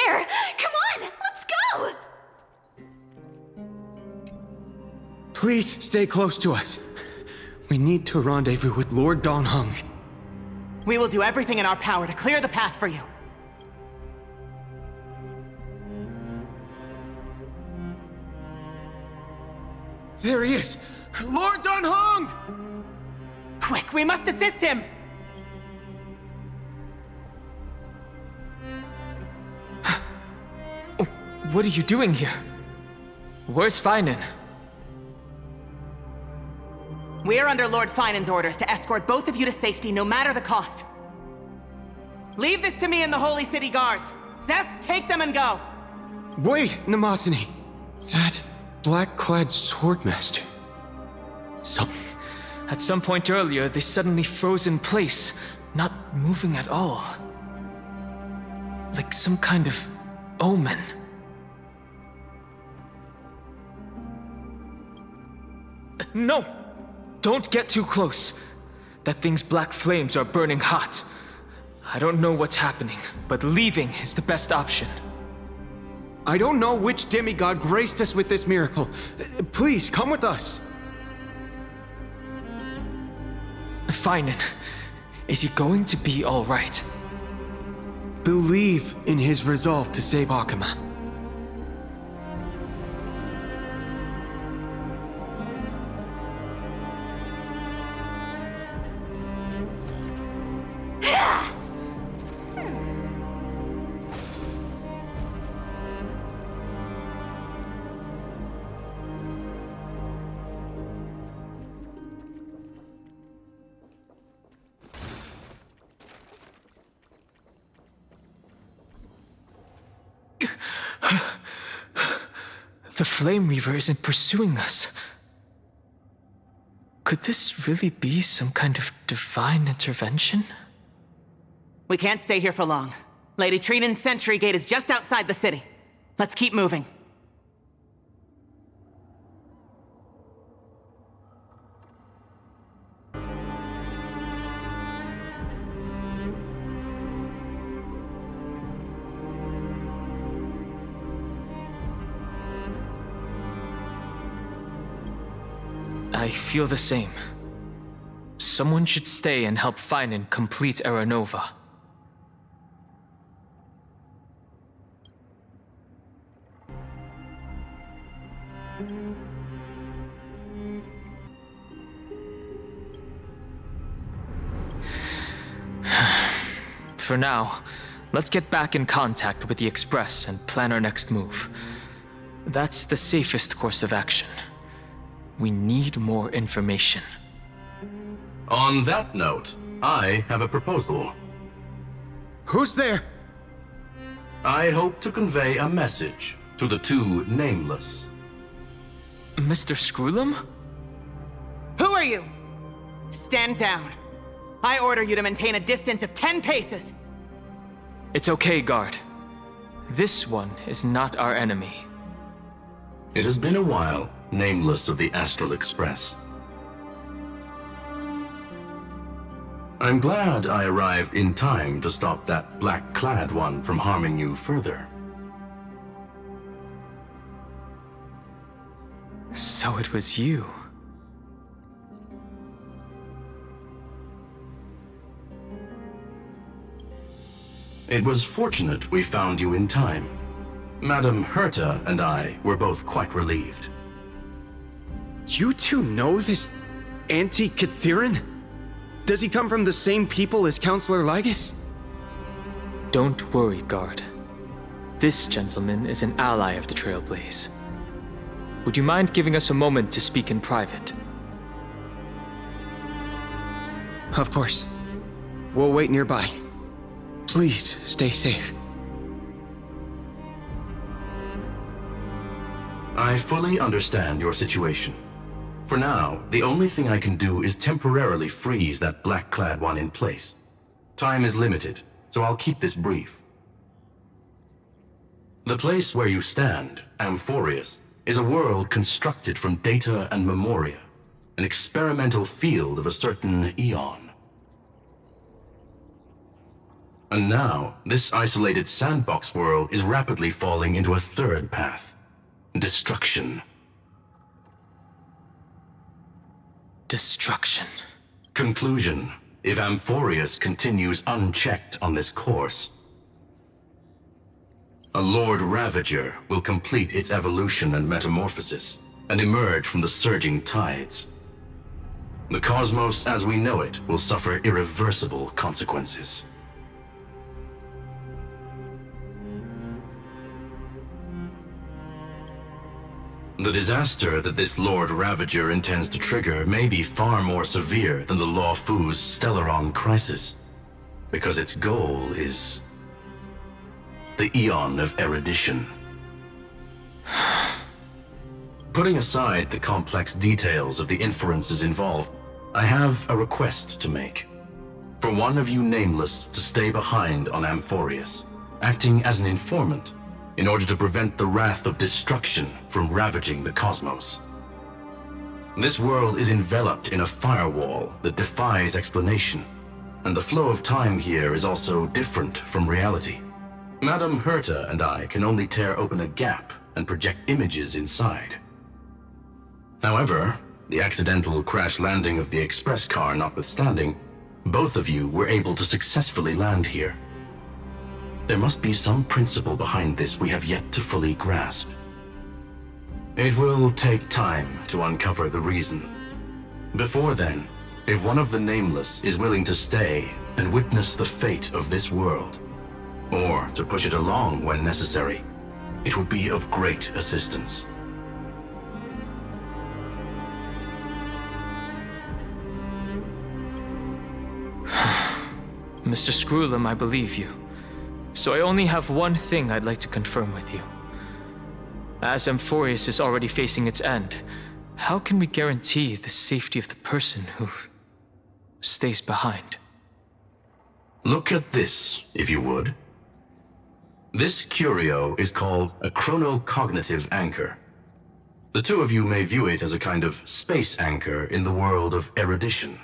there! Come on, let's go! Please stay close to us. We need to rendezvous with Lord Don Hung. We will do everything in our power to clear the path for you. There he is! Lord Don Hung! Quick, we must assist him! What are you doing here? Where's Finan? We're under Lord Finan's orders to escort both of you to safety, no matter the cost. Leave this to me and the Holy City Guards. Zeph, take them and go. Wait, Namasani. That black-clad swordmaster. At some point earlier, they suddenly froze in place, not moving at all. Like some kind of omen. No! Don't get too close. That thing's black flames are burning hot. I don't know what's happening, but leaving is the best option. I don't know which demigod graced us with this miracle. Please, come with us. Finan, is he going to be all right? Believe in his resolve to save Akama. The Flame Reaver isn't pursuing us. Could this really be some kind of divine intervention? We can't stay here for long. Lady Trinan's sentry gate is just outside the city. Let's keep moving. I feel the same. Someone should stay and help Finan complete Aranova. For now, let's get back in contact with the Express and plan our next move. That's the safest course of action. We need more information. On that note, I have a proposal. Who's there? I hope to convey a message to the two nameless. Mr. Screwlum? Who are you? Stand down. I order you to maintain a distance of 10 paces. It's okay, guard. This one is not our enemy. It has been a while, nameless of the Astral Express. I'm glad I arrived in time to stop that black-clad one from harming you further. So it was you. It was fortunate we found you in time. Madame Herta and I were both quite relieved. You two know this anti-Catharin? Does he come from the same people as Counselor Lygus? Don't worry, guard. This gentleman is an ally of the Trailblaze. Would you mind giving us a moment to speak in private? Of course. We'll wait nearby. Please, stay safe. I fully understand your situation. For now, the only thing I can do is temporarily freeze that black-clad one in place. Time is limited, so I'll keep this brief. The place where you stand, Amfореus, is a world constructed from data and memoria, an experimental field of a certain eon. And now, this isolated sandbox world is rapidly falling into a third path. Destruction. Destruction. Conclusion. If Amfореus continues unchecked on this course, a Lord Ravager will complete its evolution and metamorphosis, and emerge from the surging tides. The cosmos as we know it will suffer irreversible consequences. The disaster that this Lord Ravager intends to trigger may be far more severe than the Law Fu's Stellaron crisis, because its goal is the Eon of Erudition. Putting aside the complex details of the inferences involved, I have a request to make. For one of you nameless to stay behind on Amfореus, acting as an informant, in order to prevent the wrath of destruction from ravaging the cosmos. This world is enveloped in a firewall that defies explanation, and the flow of time here is also different from reality. Madame Herta and I can only tear open a gap and project images inside. However, the accidental crash landing of the express car notwithstanding, both of you were able to successfully land here. There must be some principle behind this we have yet to fully grasp. It will take time to uncover the reason. Before then, if one of the Nameless is willing to stay and witness the fate of this world, or to push it along when necessary, it would be of great assistance. Mr. Screwlum, I believe you. So I only have one thing I'd like to confirm with you. As Amfореus is already facing its end, how can we guarantee the safety of the person who stays behind? Look at this, if you would. This curio is called a chronocognitive anchor. The two of you may view it as a kind of space anchor in the world of erudition.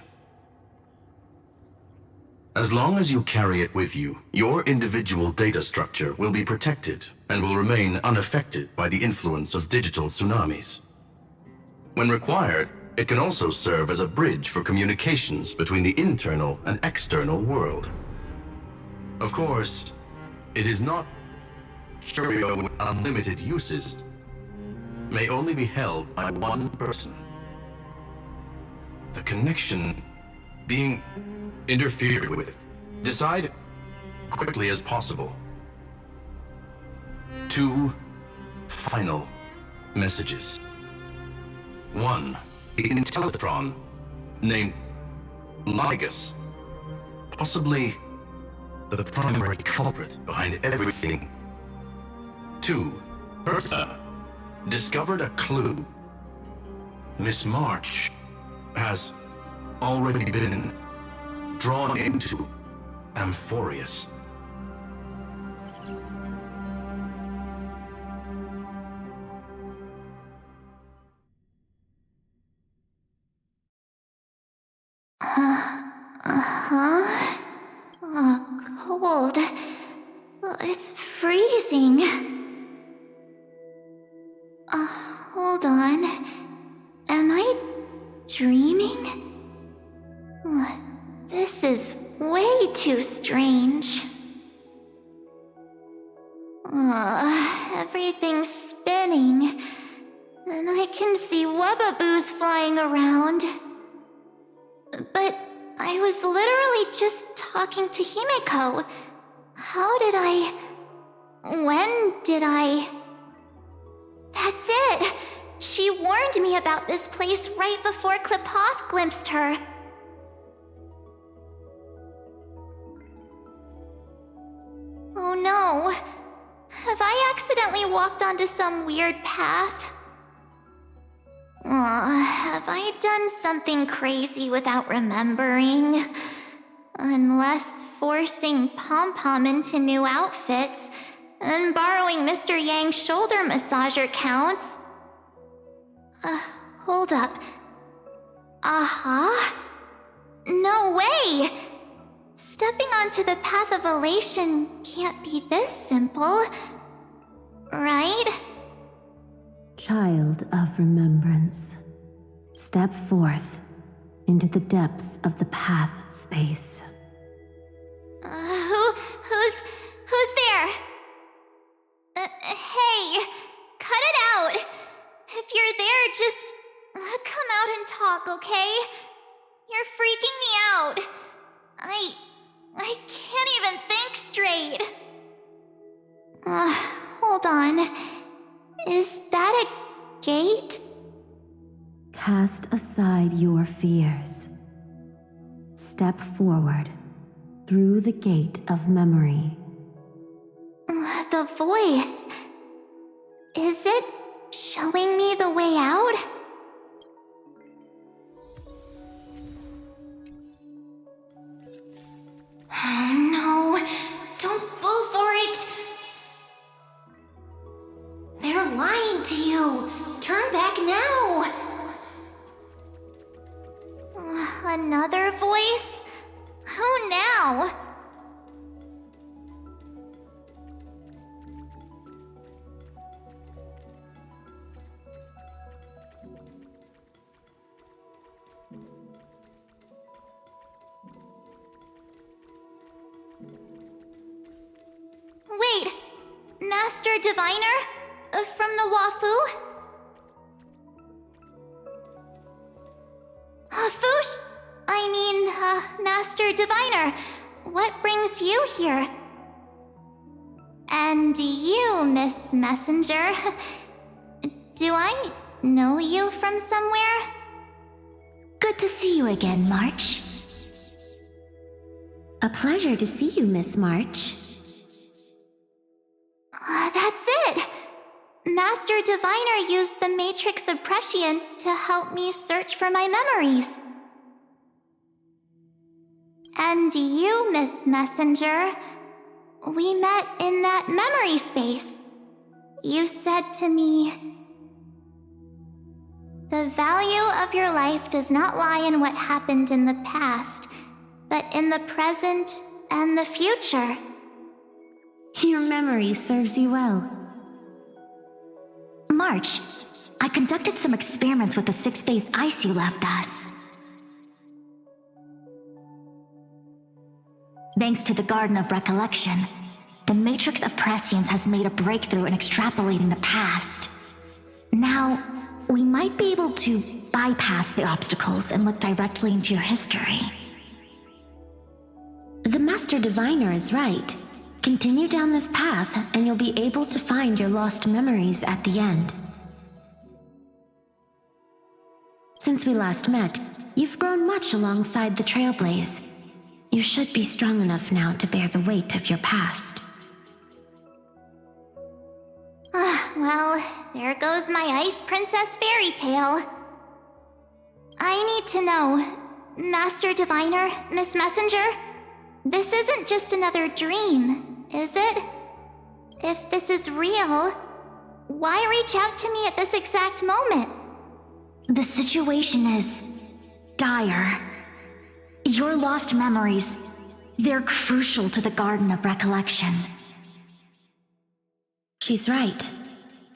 As long as you carry it with you, your individual data structure will be protected and will remain unaffected by the influence of digital tsunamis. When required, it can also serve as a bridge for communications between the internal and external world. Of course, it is not curio with unlimited uses, may only be held by one person. The connection being interfered with. Decide quickly as possible. 2 final messages. 1, the Intellitron, named Ligus, possibly the primary culprit behind everything. 2, Herta discovered a clue. Miss March has already been drawn into Amfореus. Cold. It's freezing. Hold on. Am I dreaming? This is way too strange. Everything's spinning, and I can see webaboos flying around. But I was literally just talking to Himeko. How did I... When did I... That's it! She warned me about this place right before Klipoth glimpsed her. Oh no. Have I accidentally walked onto some weird path? Have I done something crazy without remembering? Unless forcing Pom-Pom into new outfits and borrowing Mr. Yang's shoulder massager counts. Hold up. No way! Step stepping onto the path of elation can't be this simple, right? Child of remembrance, step forth into the depths of the path space. Who's there? Hey, cut it out. If you're there, just come out and talk, okay? You're freaking me out. I can't even think straight. Hold on. Is that a gate? Cast aside your fears. Step forward through the gate of memory. The voice. Is it showing me the way out? Oh no, don't fall for it! They're lying to you! Turn back now! Another voice? Who now? Wait, Master Diviner? From the Wafu? Master Diviner, what brings you here? And you, Miss Messenger, do I know you from somewhere? Good to see you again, March. A pleasure to see you, Miss March. That's it! Master Diviner used the Matrix of Prescience to help me search for my memories. And you, Miss Messenger, we met in that memory space. You said to me, "The value of your life does not lie in what happened in the past, but in the present and the future." Your memory serves you well. March, I conducted some experiments with the 6-phase ice you left us. Thanks to the Garden of Recollection, the Matrix of Prescience has made a breakthrough in extrapolating the past. Now, we might be able to bypass the obstacles and look directly into your history. The Master Diviner is right. Continue down this path, and you'll be able to find your lost memories at the end. Since we last met, you've grown much alongside the Trailblaze. You should be strong enough now to bear the weight of your past. Well, there goes my Ice Princess fairy tale. I need to know, Master Diviner, Miss Messenger, this isn't just another dream, is it? If this is real, why reach out to me at this exact moment? The situation is dire. Your lost memories, they're crucial to the Garden of Recollection. She's right.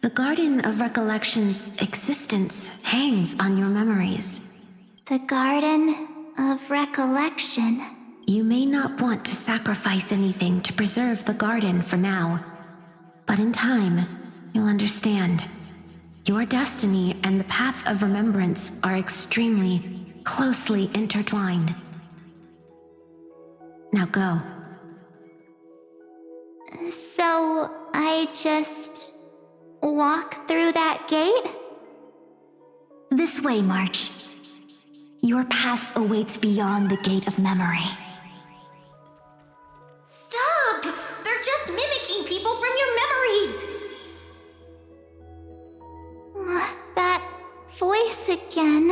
The Garden of Recollection's existence hangs on your memories. The Garden of Recollection. You may not want to sacrifice anything to preserve the garden for now, but in time, you'll understand. Your destiny and the path of remembrance are extremely closely intertwined. Now go. So, I just walk through that gate? This way, March. Your past awaits beyond the Gate of Memory. Stop! They're just mimicking people from your memories! That voice again.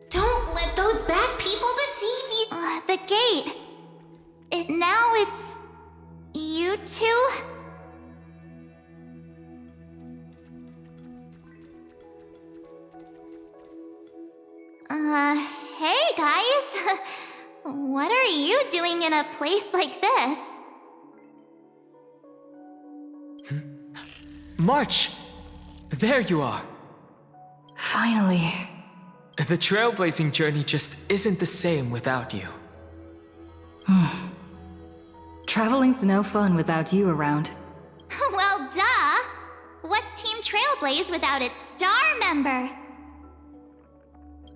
Don't let those bad people deceive you! The gate. It's you two? Hey guys! What are you doing in a place like this? March! There you are! Finally. The trailblazing journey just isn't the same without you. Traveling's no fun without you around. Well, duh! What's Team Trailblaze without its star member?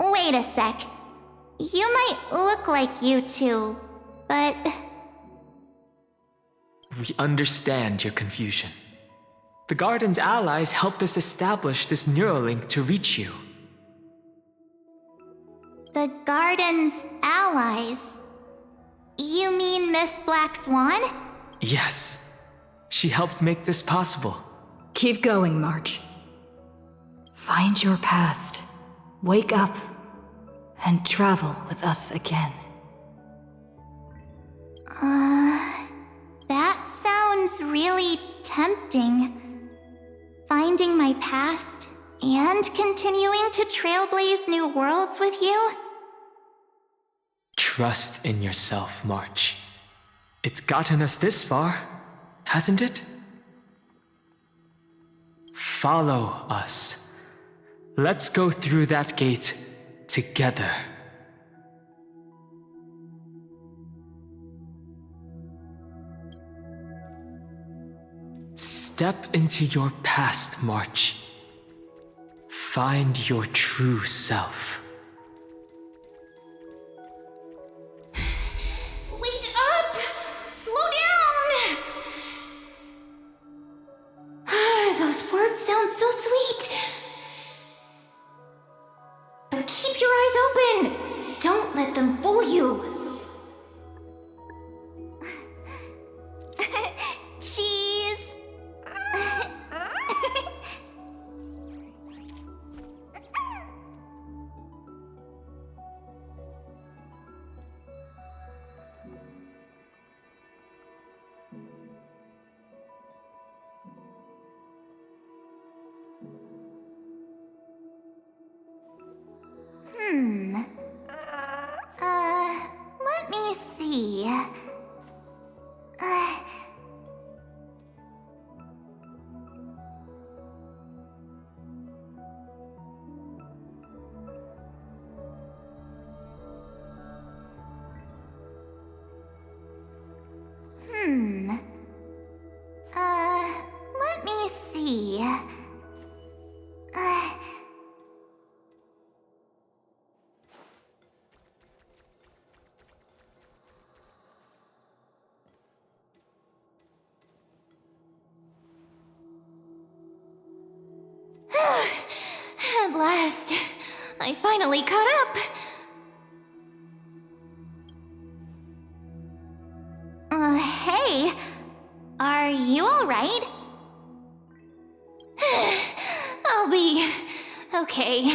Wait a sec. You might look like you two, but... We understand your confusion. The Garden's allies helped us establish this Neuralink to reach you. The Garden's allies? You mean Miss Black Swan? Yes. She helped make this possible. Keep going, March. Find your past. Wake up. And travel with us again. That sounds really tempting. Finding my past and continuing to trailblaze new worlds with you? Trust in yourself, March. It's gotten us this far, hasn't it? Follow us. Let's go through that gate together. Step into your past, March. Find your true self. Wait up! Slow down! Those words sound so sweet. But keep your eyes open! Don't let them fool you! Cheese! Let me see. Let me see. At last, I finally caught up. Hey, are you alright? I'll be okay.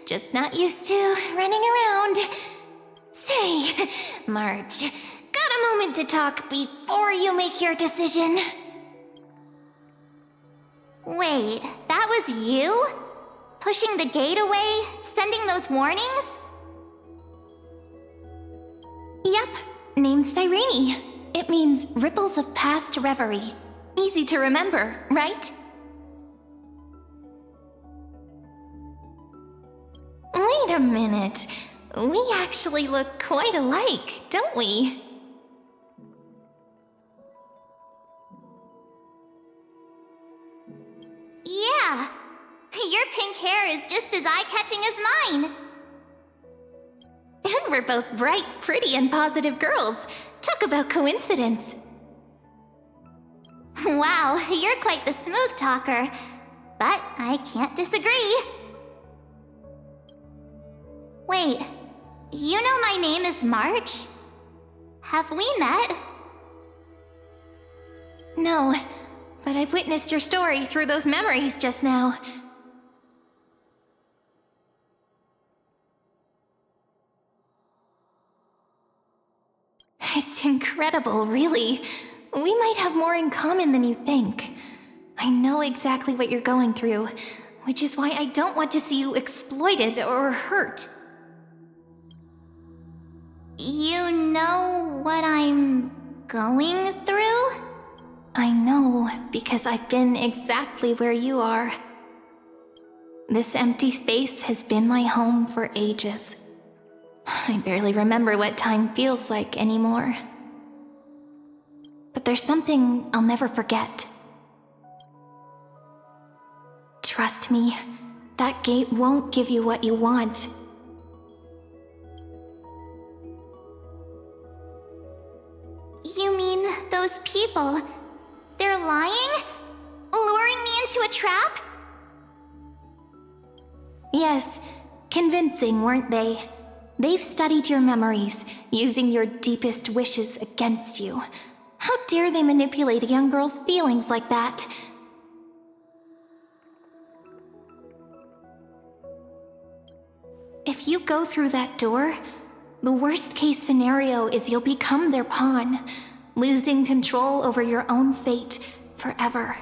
Just not used to running around. Say, March, got a moment to talk before you make your decision? Wait, that was you? Pushing the gate away? Sending those warnings? Yep, named Cyrene. It means ripples of past reverie. Easy to remember, right? Wait a minute. We actually look quite alike, don't we? Yeah. Your pink hair is just as eye-catching as mine. And we're both bright, pretty, and positive girls. Talk about coincidence. Wow, you're quite the smooth talker. But I can't disagree. Wait, you know my name is March? Have we met? No, but I've witnessed your story through those memories just now. It's incredible, really. We might have more in common than you think. I know exactly what you're going through, which is why I don't want to see you exploited or hurt. You know what I'm going through? I know, because I've been exactly where you are. This empty space has been my home for ages. I barely remember what time feels like anymore. But there's something I'll never forget. Trust me, that gate won't give you what you want. You mean those people? They're lying? Luring me into a trap? Yes, convincing, weren't they? They've studied your memories, using your deepest wishes against you. How dare they manipulate a young girl's feelings like that? If you go through that door, the worst case scenario is you'll become their pawn, losing control over your own fate forever.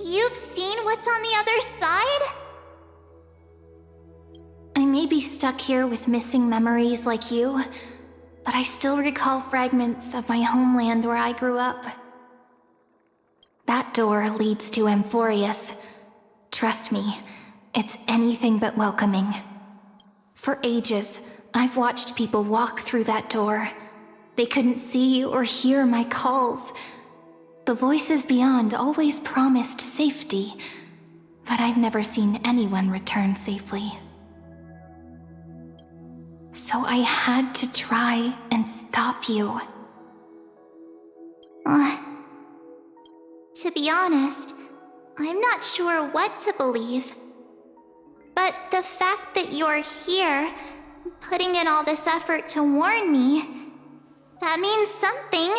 You've seen what's on the other side? I may be stuck here with missing memories like you, but I still recall fragments of my homeland where I grew up. That door leads to Amfореus. Trust me, it's anything but welcoming. For ages, I've watched people walk through that door. They couldn't see or hear my calls. The voices beyond always promised safety, but I've never seen anyone return safely. So I had to try and stop you. To be honest, I'm not sure what to believe. But the fact that you're here, putting in all this effort to warn me, that means something.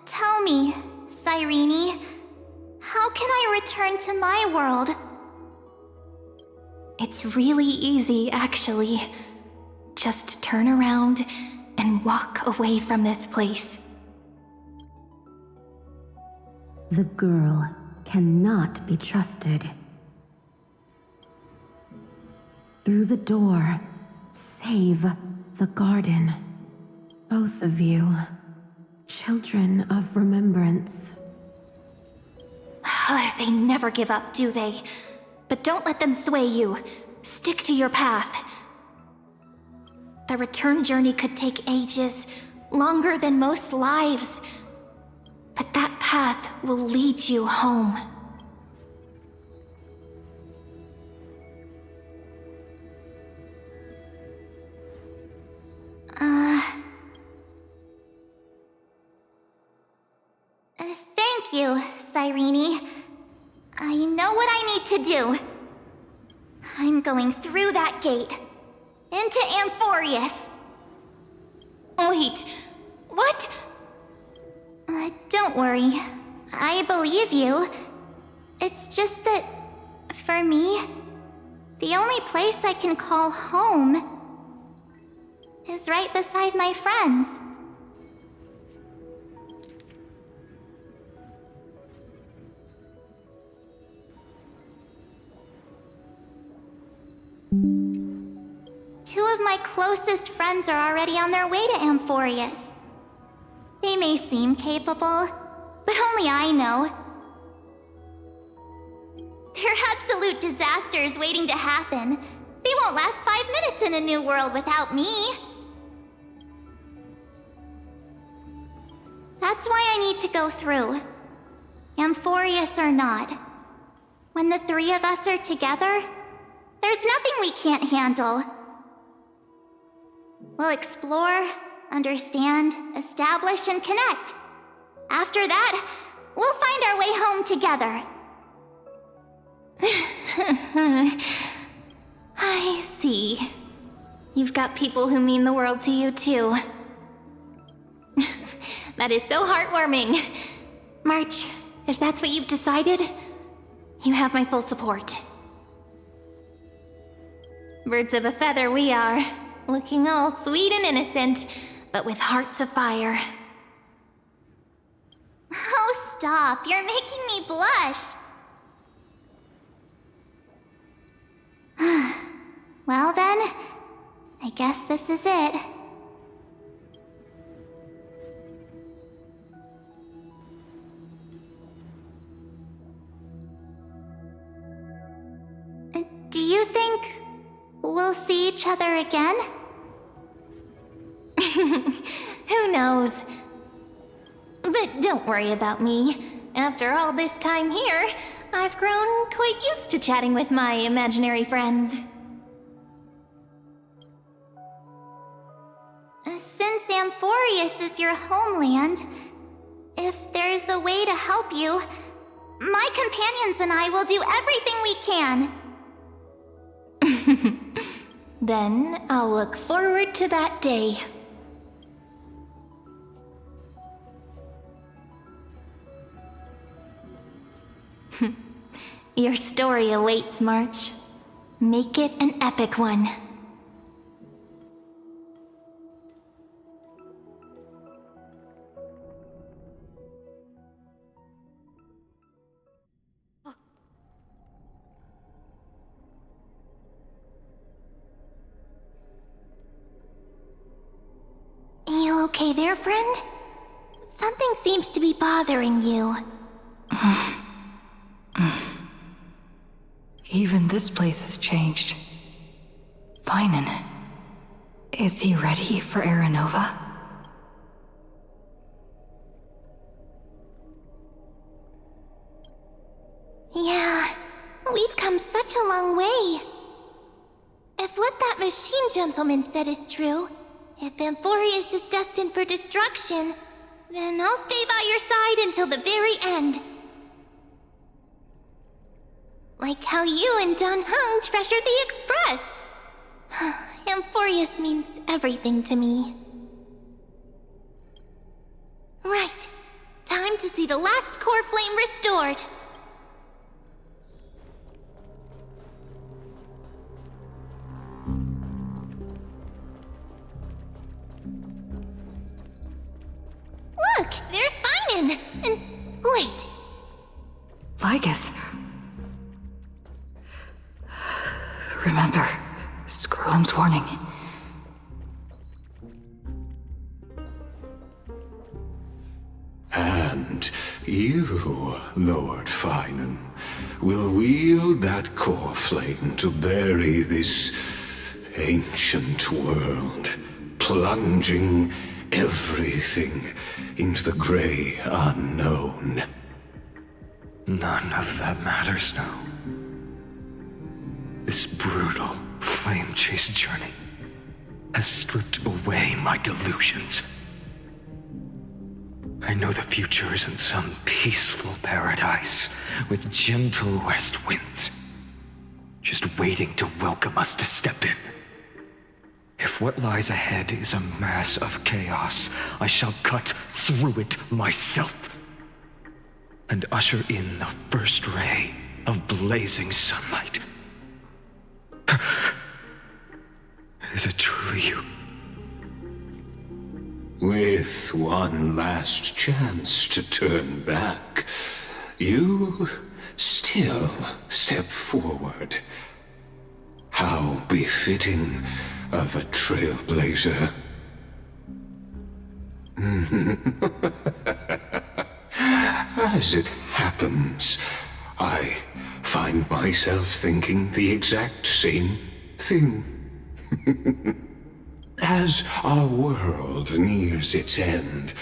Tell me, Cyrene, how can I return to my world? It's really easy, actually. Just turn around and walk away from this place. The girl cannot be trusted. Through the door, save the garden. Both of you, children of remembrance. They never give up, do they? But don't let them sway you. Stick to your path. The return journey could take ages, longer than most lives. But that path will lead you home. Thank you, Cyrene. I know what I need to do. I'm going through that gate. Into Amfореus. Wait, what? Don't worry. I believe you. It's just that, for me, the only place I can call home is right beside my friends. Two of my closest friends are already on their way to Amfореus. They may seem capable, but only I know. They're absolute disasters waiting to happen. They won't last 5 minutes in a new world without me. That's why I need to go through. Amfореus or not. When the three of us are together, there's nothing we can't handle. We'll explore, understand, establish, and connect. After that, we'll find our way home together. I see. You've got people who mean the world to you, too. That is so heartwarming. March, if that's what you've decided, you have my full support. Birds of a feather we are, looking all sweet and innocent, but with hearts of fire. Oh, stop. You're making me blush. Well then, I guess this is it. Do you think we'll see each other again? Who knows? But don't worry about me. After all this time here, I've grown quite used to chatting with my imaginary friends. Since Amfореus is your homeland, if there's a way to help you, my companions and I will do everything we can. Then I'll look forward to that day. Your story awaits, March. Make it an epic one. You okay there, friend? Something seems to be bothering you. Even this place has changed. Finan. Is he ready for Aranova? Yeah, we've come such a long way. If what that machine gentleman said is true, if Amfореus is destined for destruction, then I'll stay by your side until the very end. Like how you and Don Hung treasured the Express. Amfореus means everything to me. Right. Time to see the last core flame restored. Look, there's Finan! And wait. Lygus. Remember, Skrulum's warning. And you, Lord Finan, will wield that core flame to bury this ancient world, plunging everything into the gray unknown. None of that matters now. This brutal, flame-chased journey has stripped away my delusions. I know the future is in some peaceful paradise with gentle west winds, just waiting to welcome us to step in. If what lies ahead is a mass of chaos, I shall cut through it myself and usher in the first ray of blazing sunlight. Is it truly you? With one last chance to turn back, you still step forward. How befitting of a trailblazer. As it happens, I find myself thinking the exact same thing. As our world nears its end,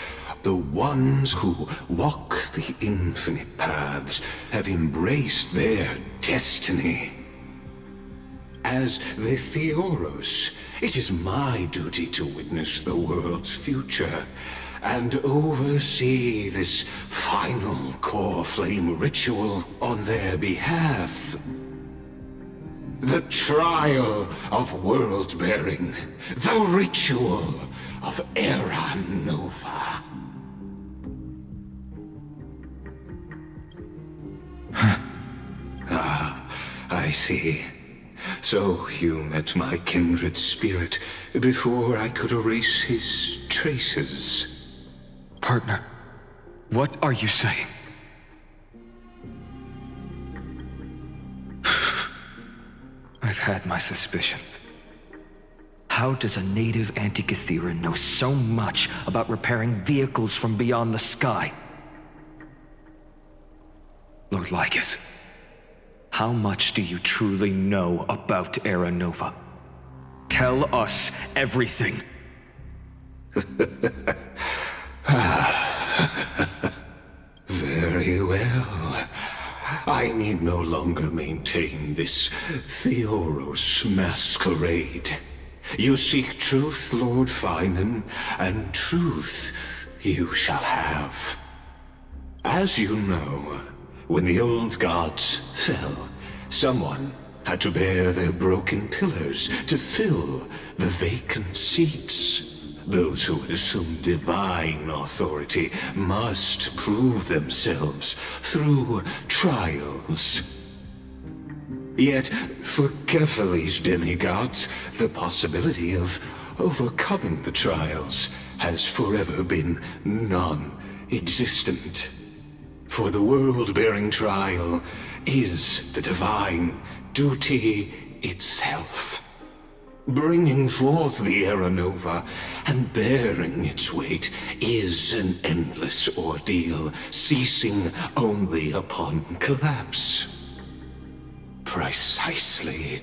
the ones who walk the infinite paths have embraced their destiny. As the Theoros, it is my duty to witness the world's future and oversee this final core flame ritual on their behalf. The trial of world-bearing, the ritual of Aranova. I see. So you met my kindred spirit before I could erase his traces. Partner, what are you saying? I I've had my suspicions. How does a native Antikytheran know so much about repairing vehicles from beyond the sky? Lord Lycus, how much do you truly know about Era Nova? Tell us everything. Very well. I need no longer maintain this Theoros masquerade. You seek truth, Lord Finan, and truth you shall have. As you know, when the old gods fell, someone had to bear their broken pillars to fill the vacant seats. Those who would assume divine authority must prove themselves through trials. Yet, for Kephales's demigods, the possibility of overcoming the trials has forever been non-existent. For the world-bearing trial is the divine duty itself. Bringing forth the Era Nova and bearing its weight is an endless ordeal, ceasing only upon collapse. Precisely.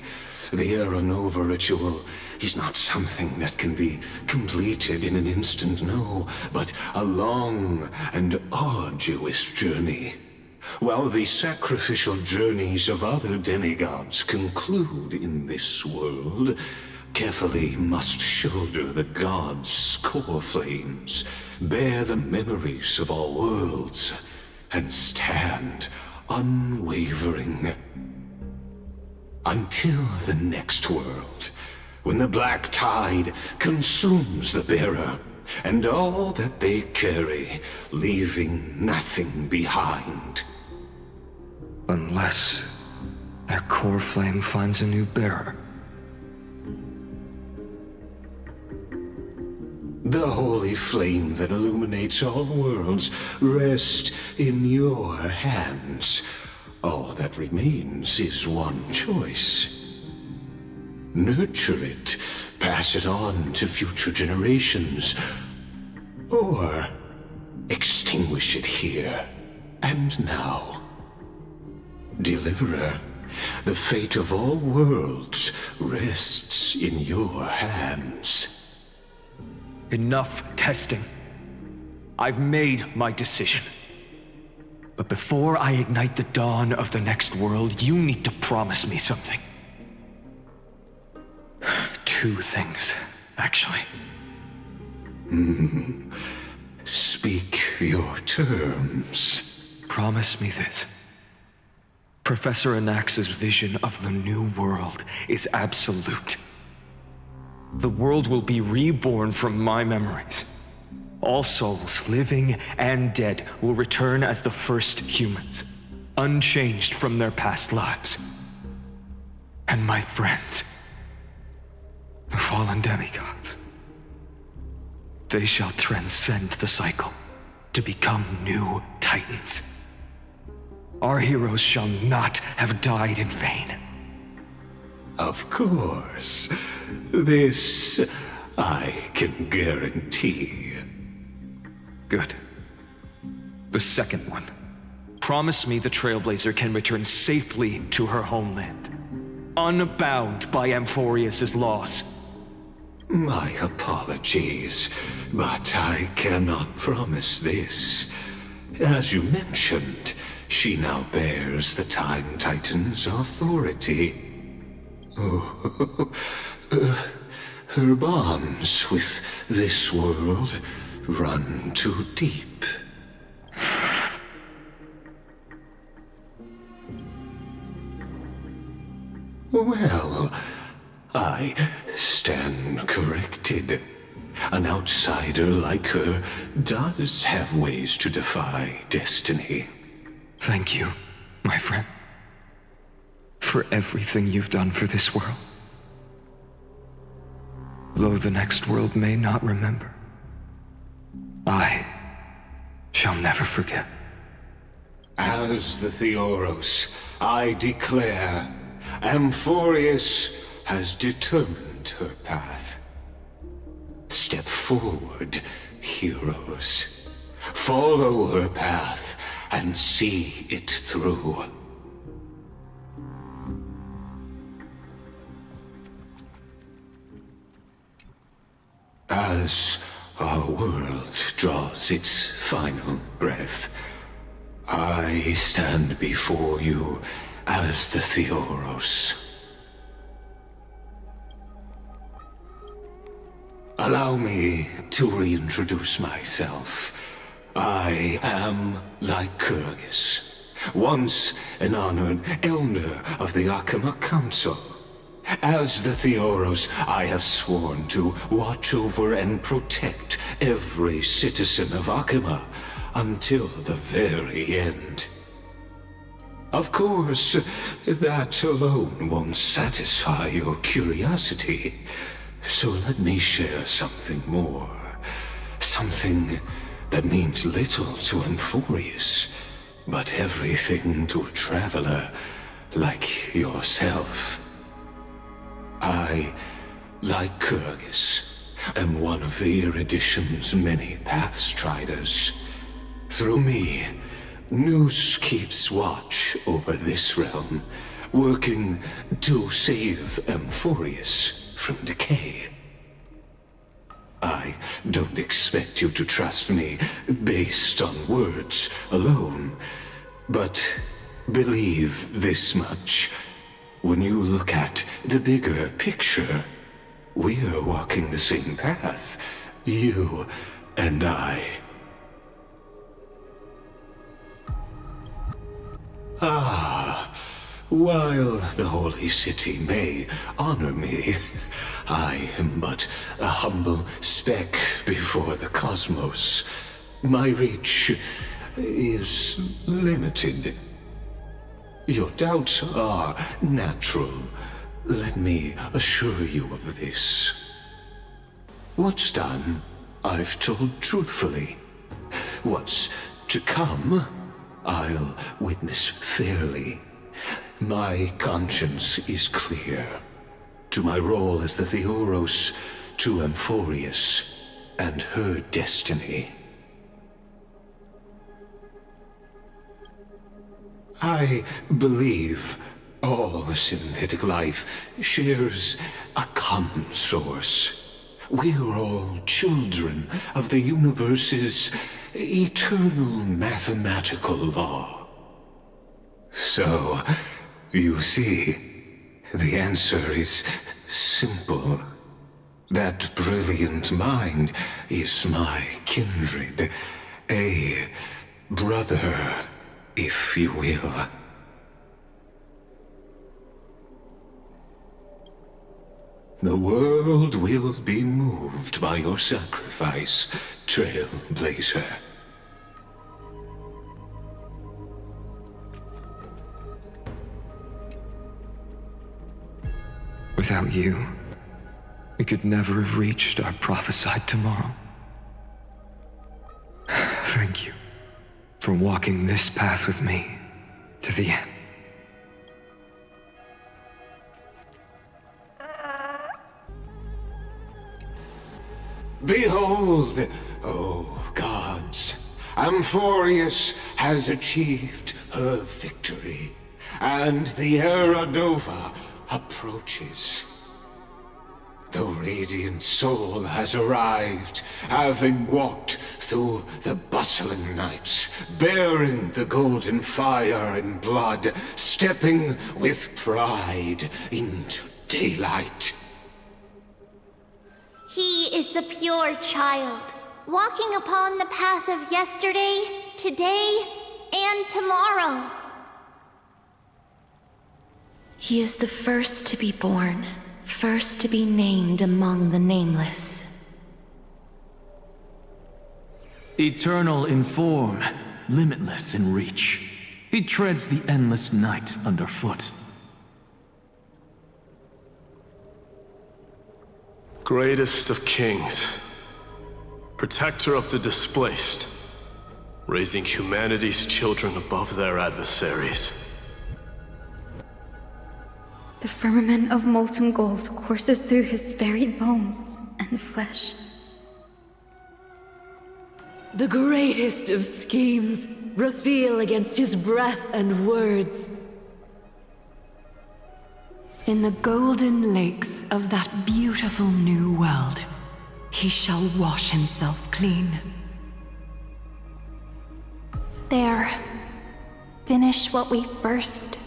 The Era Nova ritual is not something that can be completed in an instant, no, but a long and arduous journey. While the sacrificial journeys of other demigods conclude in this world, Kephale must shoulder the gods' core flames, bear the memories of all worlds, and stand unwavering. Until the next world, when the black tide consumes the bearer, and all that they carry, leaving nothing behind. Unless their core flame finds a new bearer. The holy flame that illuminates all worlds rests in your hands. All that remains is one choice. Nurture it, pass it on to future generations, or extinguish it here and now. Deliverer, the fate of all worlds rests in your hands. Enough testing. I've made my decision. But before I ignite the dawn of the next world, you need to promise me something. Two things, actually. Speak your terms. Promise me this. Professor Anax's vision of the new world is absolute. The world will be reborn from my memories. All souls, living and dead, will return as the first humans, unchanged from their past lives. And my friends, the fallen demigods, they shall transcend the cycle to become new titans. Our heroes shall not have died in vain. Of course. This I can guarantee. Good. The second one. Promise me the Trailblazer can return safely to her homeland, unbound by Amphorius' loss. My apologies, but I cannot promise this. As you mentioned, she now bears the Time Titan's authority. Oh, her bonds with this world run too deep. Well, I stand corrected. An outsider like her does have ways to defy destiny. Thank you, my friend, for everything you've done for this world. Though the next world may not remember, I shall never forget. As the Theoros, I declare Amfореus has determined her path. Step forward, heroes. Follow her path and see it through. As our world draws its final breath, I stand before you as the Theoros. Allow me to reintroduce myself. I am Lycurgus, once an honored elder of the Akama Council. As the Theoros, I have sworn to watch over and protect every citizen of Akama until the very end. Of course, that alone won't satisfy your curiosity. So let me share something more. Something that means little to Amfореus, but everything to a traveler like yourself. I, Lycurgus, am one of the Erudition's many Pathstriders. Through me, Nous keeps watch over this realm, working to save Amfореus from decay. I don't expect you to trust me based on words alone, but believe this much. When you look at the bigger picture, we're walking the same path, you and I. While the Holy City may honor me, I am but a humble speck before the cosmos. My reach is limited. Your doubts are natural. Let me assure you of this. What's done, I've told truthfully. What's to come, I'll witness fairly. My conscience is clear. To my role as the Theoros, to Amfореus, and her destiny. I believe all synthetic life shares a common source. We're all children of the universe's eternal mathematical law. So, you see, the answer is simple. That brilliant mind is my kindred, a brother, if you will. The world will be moved by your sacrifice, Trailblazer. Without you, we could never have reached our prophesied tomorrow. Thank you for walking this path with me to the end. Behold, O gods, Amfореus has achieved her victory, and the Era Nova approaches. The radiant soul has arrived, having walked through the bustling nights, bearing the golden fire and blood, stepping with pride into daylight. He is the pure child, walking upon the path of yesterday, today, and tomorrow. He is the first to be born, first to be named among the nameless. Eternal in form, limitless in reach. He treads the endless night underfoot. Greatest of kings, protector of the displaced, raising humanity's children above their adversaries. firmament of molten gold courses through his very bones and flesh. The greatest of schemes reveal against his breath and words. In the golden lakes of that beautiful new world, he shall wash himself clean. There. Finish what we first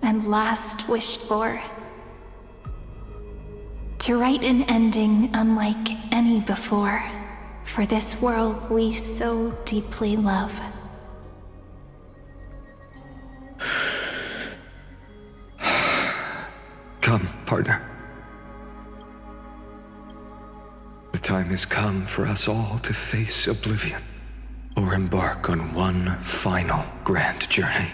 and last wished for. To write an ending unlike any before, for this world we so deeply love. Come, partner. The time has come for us all to face oblivion, or embark on one final grand journey.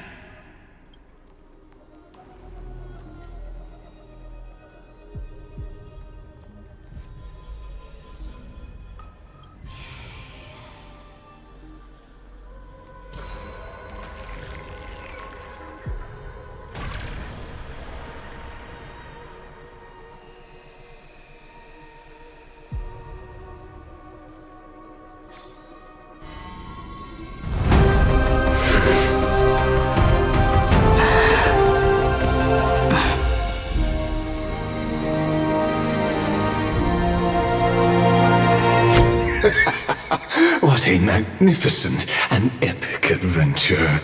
What a magnificent and epic adventure.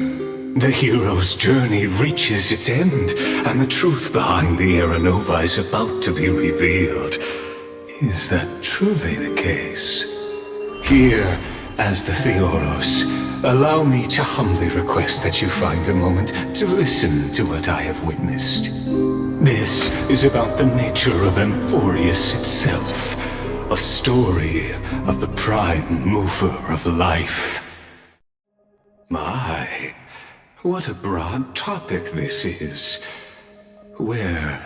The hero's journey reaches its end, and the truth behind the Aeronova is about to be revealed. Is that truly the case? Here, as the Theoros, allow me to humbly request that you find a moment to listen to what I have witnessed. This is about the nature of Amfореus itself. A story of the prime mover of life. My, what a broad topic this is. Where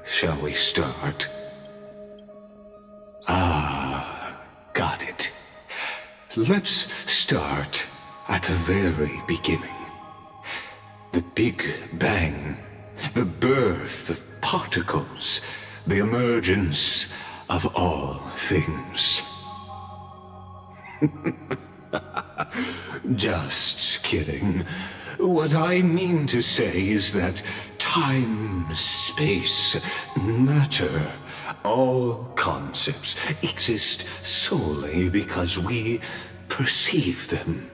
shall we start? Got it. Let's start at the very beginning. The Big Bang, the birth of particles, the emergence of all things. Just kidding. What I mean to say is that time, space, matter, all concepts exist solely because we perceive them.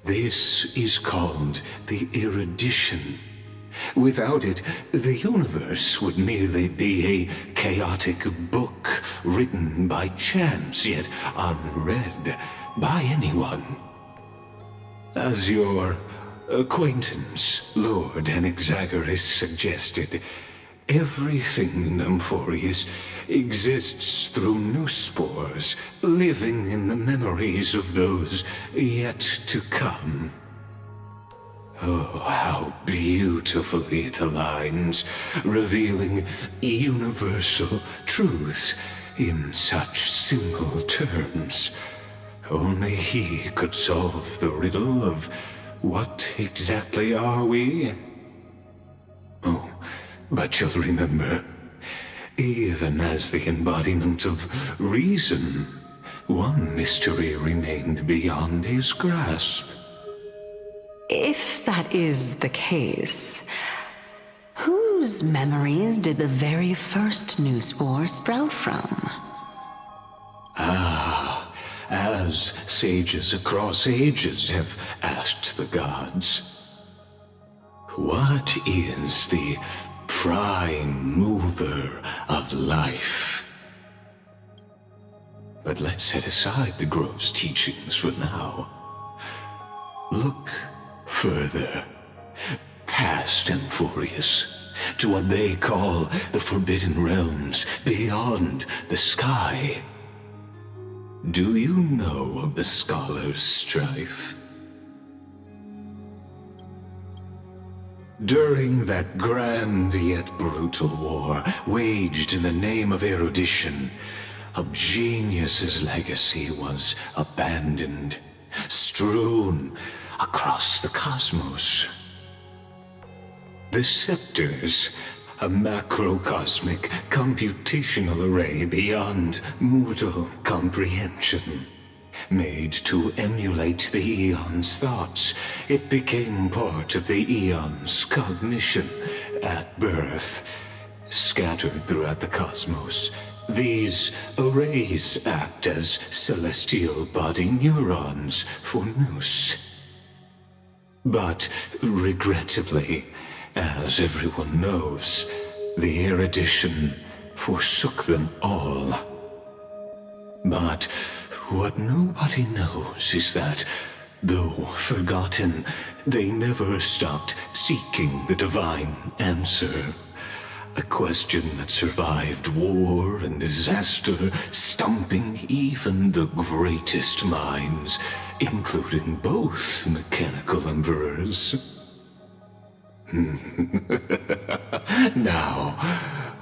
This is called the erudition. Without it, the universe would merely be a chaotic book written by chance, yet unread by anyone. As your acquaintance, Lord Anaxagoras, suggested, everything in Amfореus exists through new spores, living in the memories of those yet to come. Oh, how beautifully it aligns, revealing universal truths in such simple terms. Only he could solve the riddle of what exactly are we? Oh, but you'll remember, even as the embodiment of reason, one mystery remained beyond his grasp. If that is the case, whose memories did the very first new spore sprout from? As sages across ages have asked the gods, what is the prime mover of life? But let's set aside the Grove's teachings for now. Look further, past Amfореus, to what they call the Forbidden Realms beyond the sky. Do you know of the Scholar's strife? During that grand yet brutal war, waged in the name of erudition, a genius's legacy was abandoned, strewn across the cosmos. The scepters a macrocosmic computational array beyond mortal comprehension. Made to emulate the Eon's thoughts, it became part of the Eon's cognition at birth. Scattered throughout the cosmos, these arrays act as celestial body neurons for Nous. But regrettably, as everyone knows, the erudition forsook them all. But what nobody knows is that, though forgotten, they never stopped seeking the divine answer. A question that survived war and disaster, stumping even the greatest minds, including both mechanical emperors. Now,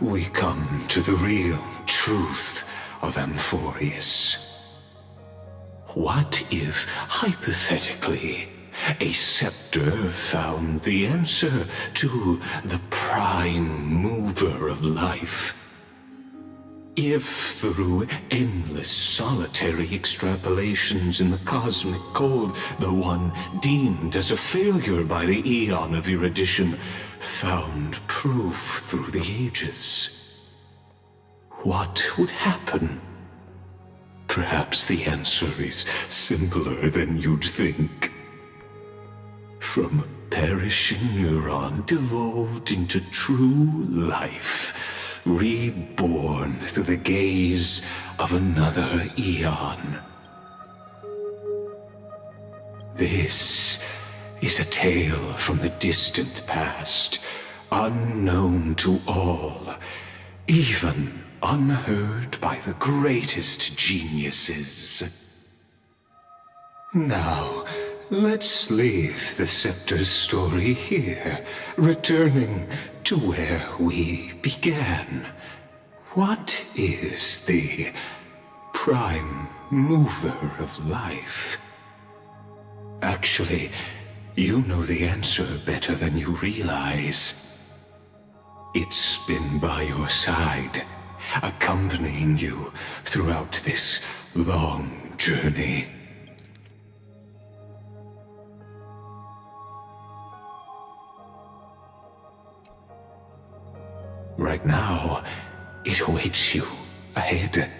we come to the real truth of Amfореus. What if, hypothetically, a scepter found the answer to the prime mover of life? If, through endless solitary extrapolations in the cosmic cold, the one deemed as a failure by the Eon of erudition found proof through the ages, what would happen? Perhaps the answer is simpler than you'd think. From a perishing neuron devolved into true life, reborn through the gaze of another Eon. This is a tale from the distant past, unknown to all, even unheard by the greatest geniuses. Now, let's leave the Scepter's story here, returning to where we began. What is the prime mover of life? Actually, you know the answer better than you realize. It's been by your side, accompanying you throughout this long journey. Right now, it awaits you ahead.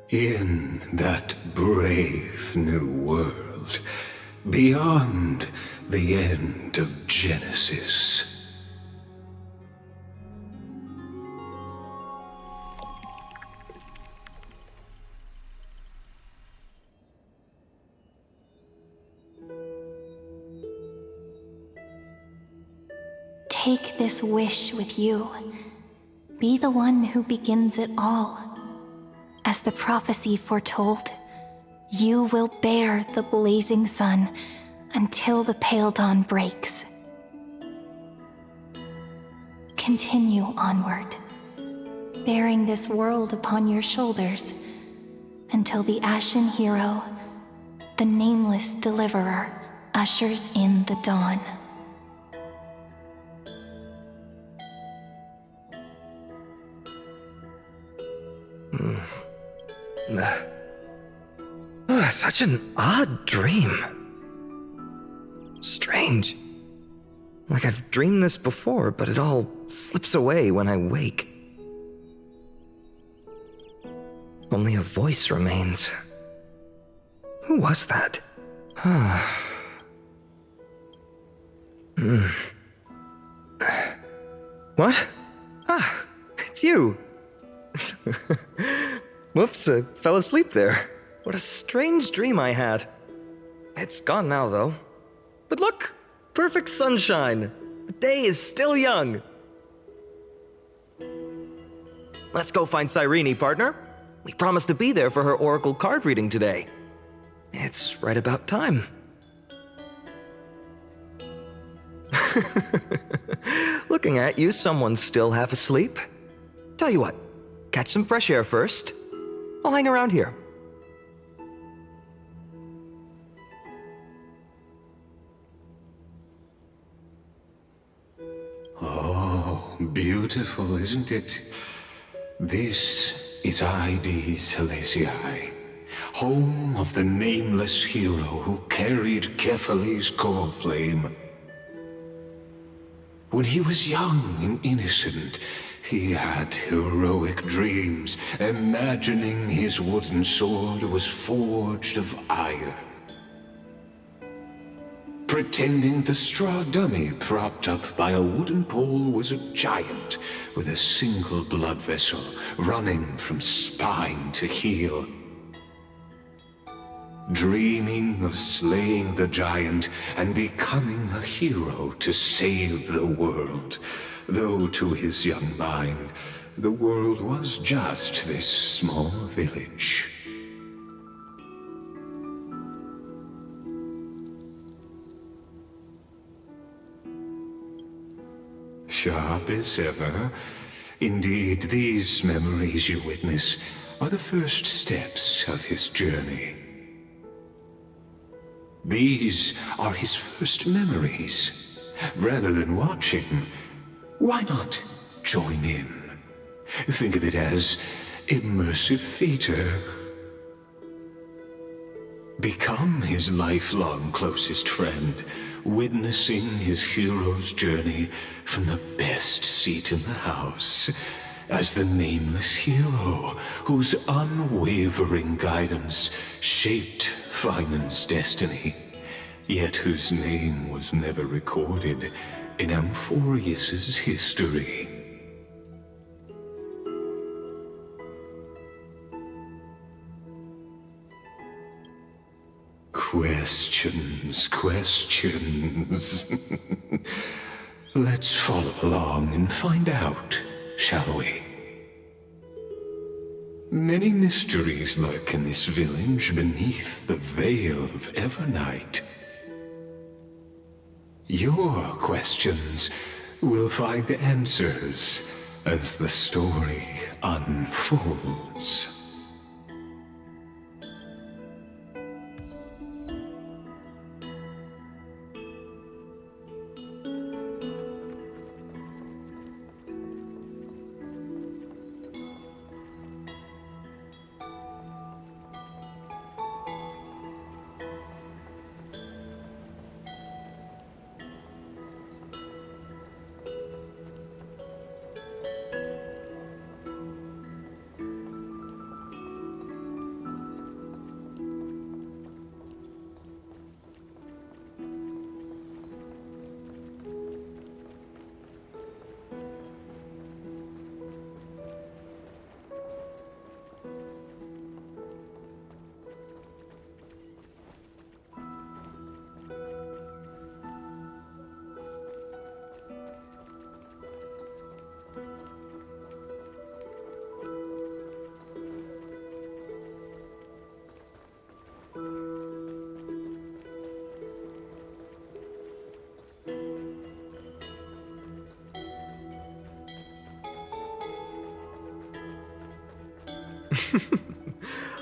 In that brave new world, beyond the end of Genesis. Take this wish with you. Be the one who begins it all. As the prophecy foretold, you will bear the blazing sun until the pale dawn breaks. Continue onward, bearing this world upon your shoulders, until the Ashen Hero, the nameless deliverer, ushers in the dawn. Such an odd dream. Strange. Like I've dreamed this before, but it all slips away when I wake. Only a voice remains. Who was that? What? Ah, it's you. Whoops, I fell asleep there. What a strange dream I had. It's gone now, though. But look, perfect sunshine. The day is still young. Let's go find Cyrene, partner. We promised to be there for her oracle card reading today. It's right about time. Looking at you, someone's still half asleep. Tell you what, catch some fresh air first. I'll hang around here. Oh, beautiful, isn't it? This is ID Celestii, home of the nameless hero who carried Kefali's core flame. When he was young and innocent, he had heroic dreams, imagining his wooden sword was forged of iron. Pretending the straw dummy propped up by a wooden pole was a giant with a single blood vessel running from spine to heel. Dreaming of slaying the giant and becoming a hero to save the world, though to his young mind, the world was just this small village. Sharp as ever. Indeed, these memories you witness are the first steps of his journey. These are his first memories. Rather than watching, why not join in? Think of it as immersive theater. Become his lifelong closest friend, witnessing his hero's journey from the best seat in the house, as the nameless hero whose unwavering guidance shaped Finan's destiny, yet whose name was never recorded in Amforeus's history. Questions. Let's follow along and find out, shall we? Many mysteries lurk in this village beneath the veil of Evernight. Your questions will find answers as the story unfolds.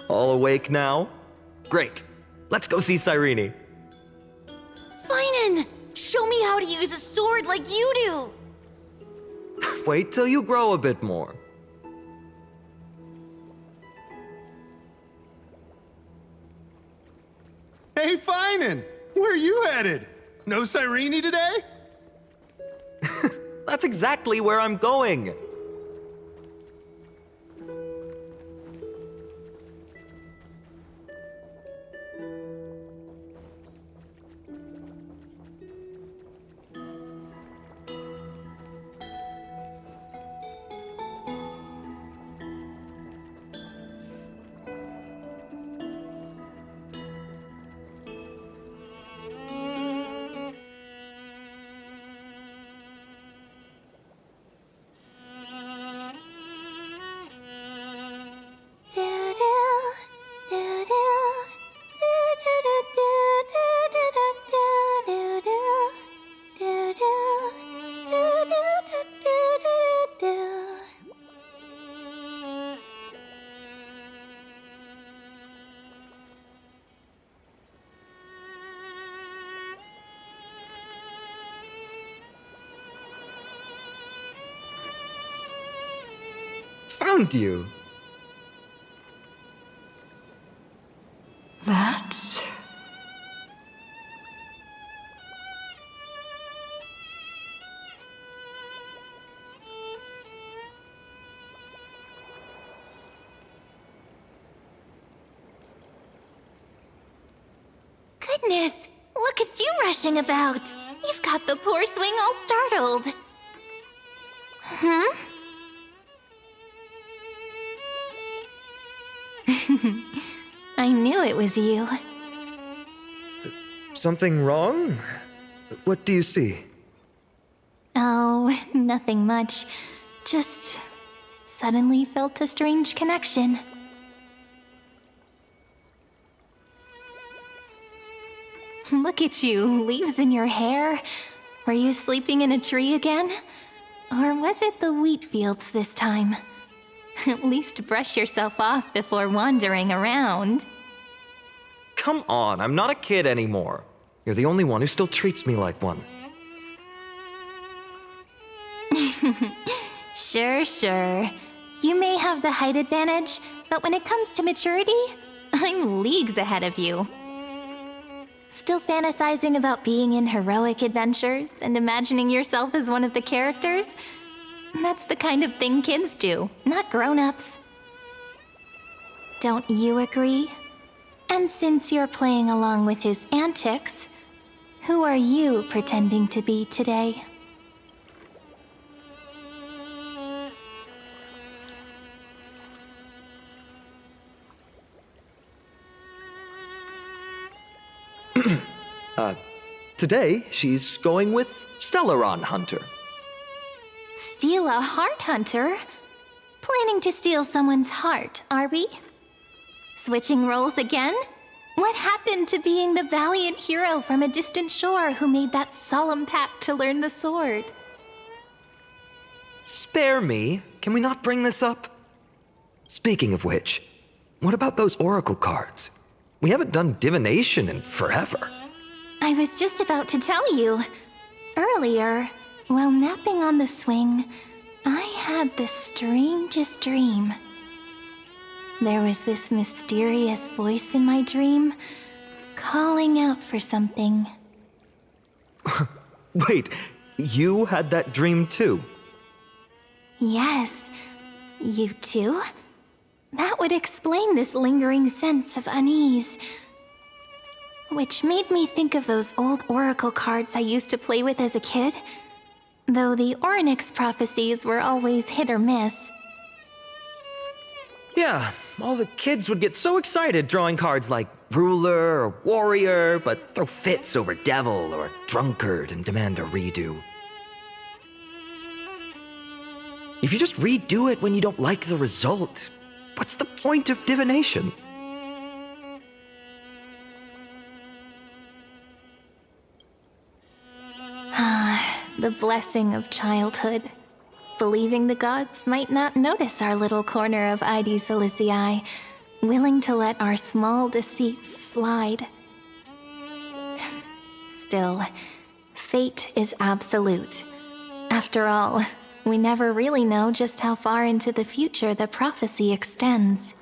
All awake now? Great. Let's go see Cyrene. Finan! Show me how to use a sword like you do! Wait till you grow a bit more. Hey, Finan! Where are you headed? No Cyrene today? That's exactly where I'm going. found you. That... Goodness, look at you rushing about. You've got the poor swing all startled. Hmm? I knew it was you. Something wrong? What do you see? Oh, nothing much. Just suddenly felt a strange connection. Look at you, leaves in your hair. Were you sleeping in a tree again? Or was it the wheat fields this time? At least brush yourself off before wandering around. Come on, I'm not a kid anymore. You're the only one who still treats me like one. Sure. You may have the height advantage, but when it comes to maturity, I'm leagues ahead of you. Still fantasizing about being in heroic adventures and imagining yourself as one of the characters? That's the kind of thing kids do, not grown-ups. Don't you agree? And since you're playing along with his antics, who are you pretending to be today? Today, she's going with Stellaron Hunter. Steal a heart hunter? Planning to steal someone's heart, are we? Switching roles again? What happened to being the valiant hero from a distant shore who made that solemn pact to learn the sword? Spare me. Can we not bring this up? Speaking of which, what about those oracle cards? We haven't done divination in forever. I was just about to tell you. Earlier, while napping on the swing, I had the strangest dream. There was this mysterious voice in my dream, calling out for something. Wait, you had that dream too? Yes, you too? That would explain this lingering sense of unease. Which made me think of those old oracle cards I used to play with as a kid. Though the Ornyx prophecies were always hit or miss. Yeah, all the kids would get so excited drawing cards like ruler or warrior, but throw fits over devil or drunkard and demand a redo. If you just redo it when you don't like the result, what's the point of divination? The blessing of childhood. Believing the gods might not notice our little corner of Ide Silicii, willing to let our small deceits slide. Still, fate is absolute. After all, we never really know just how far into the future the prophecy extends.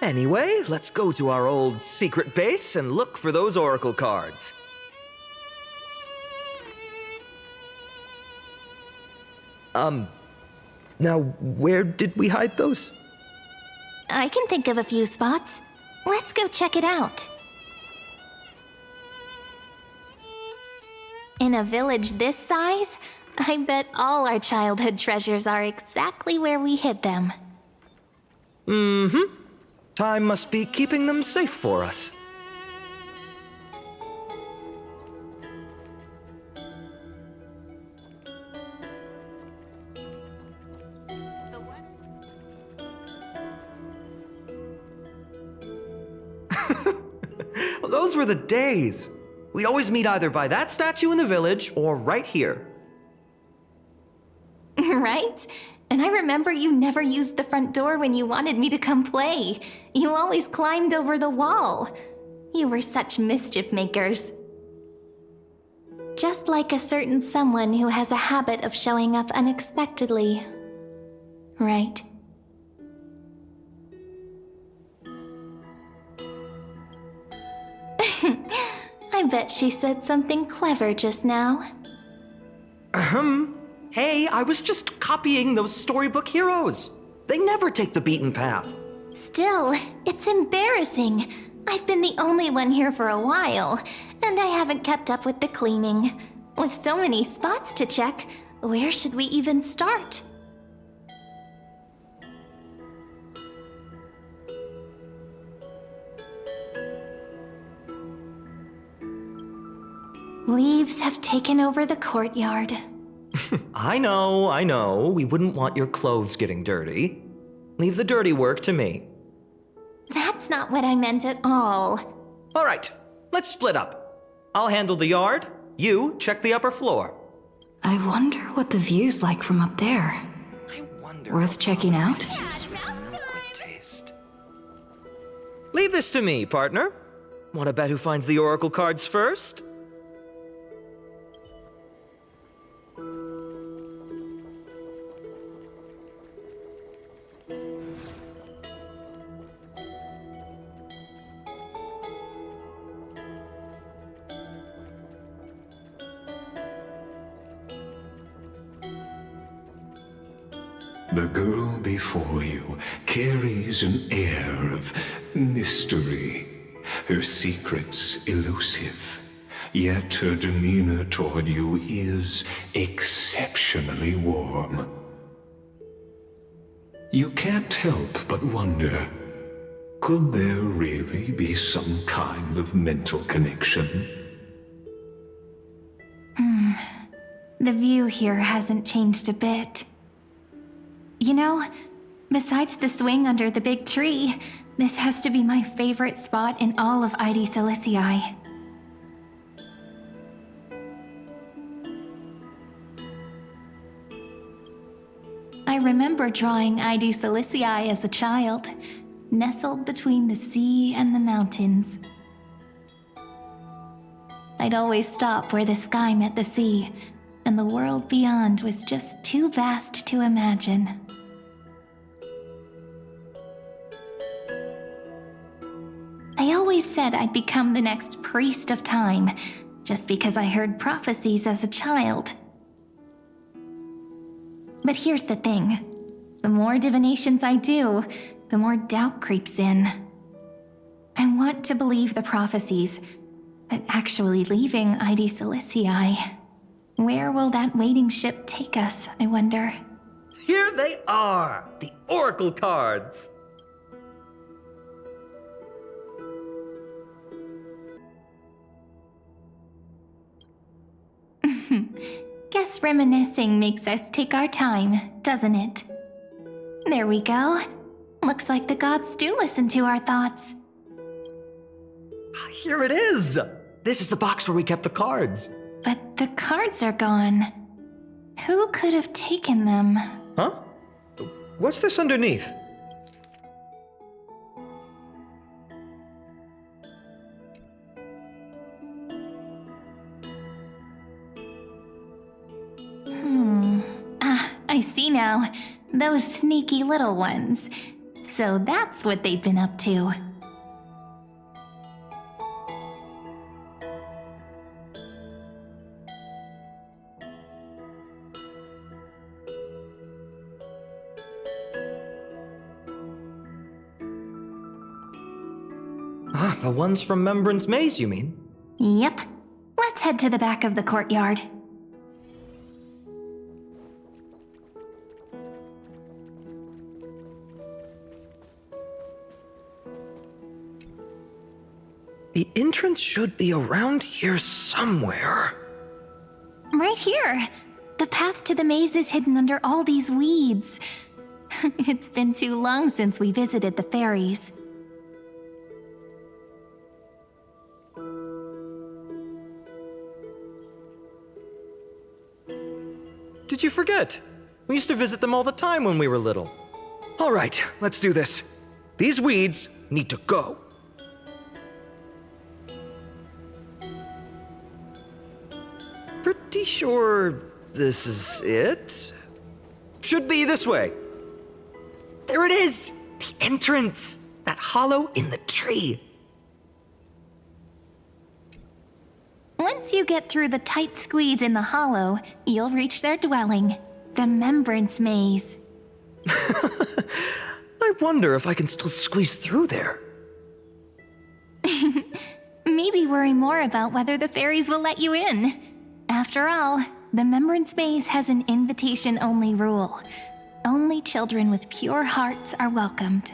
Anyway, let's go to our old secret base and look for those oracle cards. Now, where did we hide those? I can think of a few spots. Let's go check it out. In a village this size, I bet all our childhood treasures are exactly where we hid them. Mm-hmm. Time must be keeping them safe for us. Well, those were the days. We'd always meet either by that statue in the village or right here. Right? And I remember you never used the front door when you wanted me to come play. You always climbed over the wall. You were such mischief makers. Just like a certain someone who has a habit of showing up unexpectedly. right? I bet she said something clever just now. Hey, I was just copying those storybook heroes. They never take the beaten path. Still, it's embarrassing. I've been the only one here for a while, and I haven't kept up with the cleaning. With so many spots to check, where should we even start? Leaves have taken over the courtyard. I know. We wouldn't want your clothes getting dirty. Leave the dirty work to me. That's not what I meant at all. All right, let's split up. I'll handle the yard. You check the upper floor. I wonder what the view's like from up there. Worth checking out? Leave this to me, partner. Want to bet who finds the oracle cards first? The girl before you carries an air of mystery, her secrets elusive, yet her demeanor toward you is exceptionally warm. You can't help but wonder, could there really be some kind of mental connection? The view here hasn't changed a bit. You know, besides the swing under the big tree, this has to be my favorite spot in all of ID Silicii. I remember drawing ID Silicii as a child, nestled between the sea and the mountains. I'd always stop where the sky met the sea, and the world beyond was just too vast to imagine. They always said I'd become the next priest of time, just because I heard prophecies as a child. But here's the thing. The more divinations I do, the more doubt creeps in. I want to believe the prophecies, but actually leaving ID Silicii, where will that waiting ship take us, I wonder? Here they are, the oracle cards. Guess reminiscing makes us take our time, doesn't it? There we go. Looks like the gods do listen to our thoughts. Here it is! This is the box where we kept the cards. But the cards are gone. Who could have taken them? Huh? What's this underneath? I see now. Those sneaky little ones. So that's what they've been up to. The ones from Membrance Maze, you mean? Yep. Let's head to the back of the courtyard. The entrance should be around here somewhere. Right here. The path to the maze is hidden under all these weeds. It's been too long since we visited the fairies. Did you forget? We used to visit them all the time when we were little. All right, let's do this. These weeds need to go. Pretty sure this is it? Should be this way. There it is! The entrance! That hollow in the tree. Once you get through the tight squeeze in the hollow, you'll reach their dwelling, the Remembrance Maze. I wonder if I can still squeeze through there. Maybe worry more about whether the fairies will let you in. After all, the Remembrance Maze has an invitation-only rule. Only children with pure hearts are welcomed.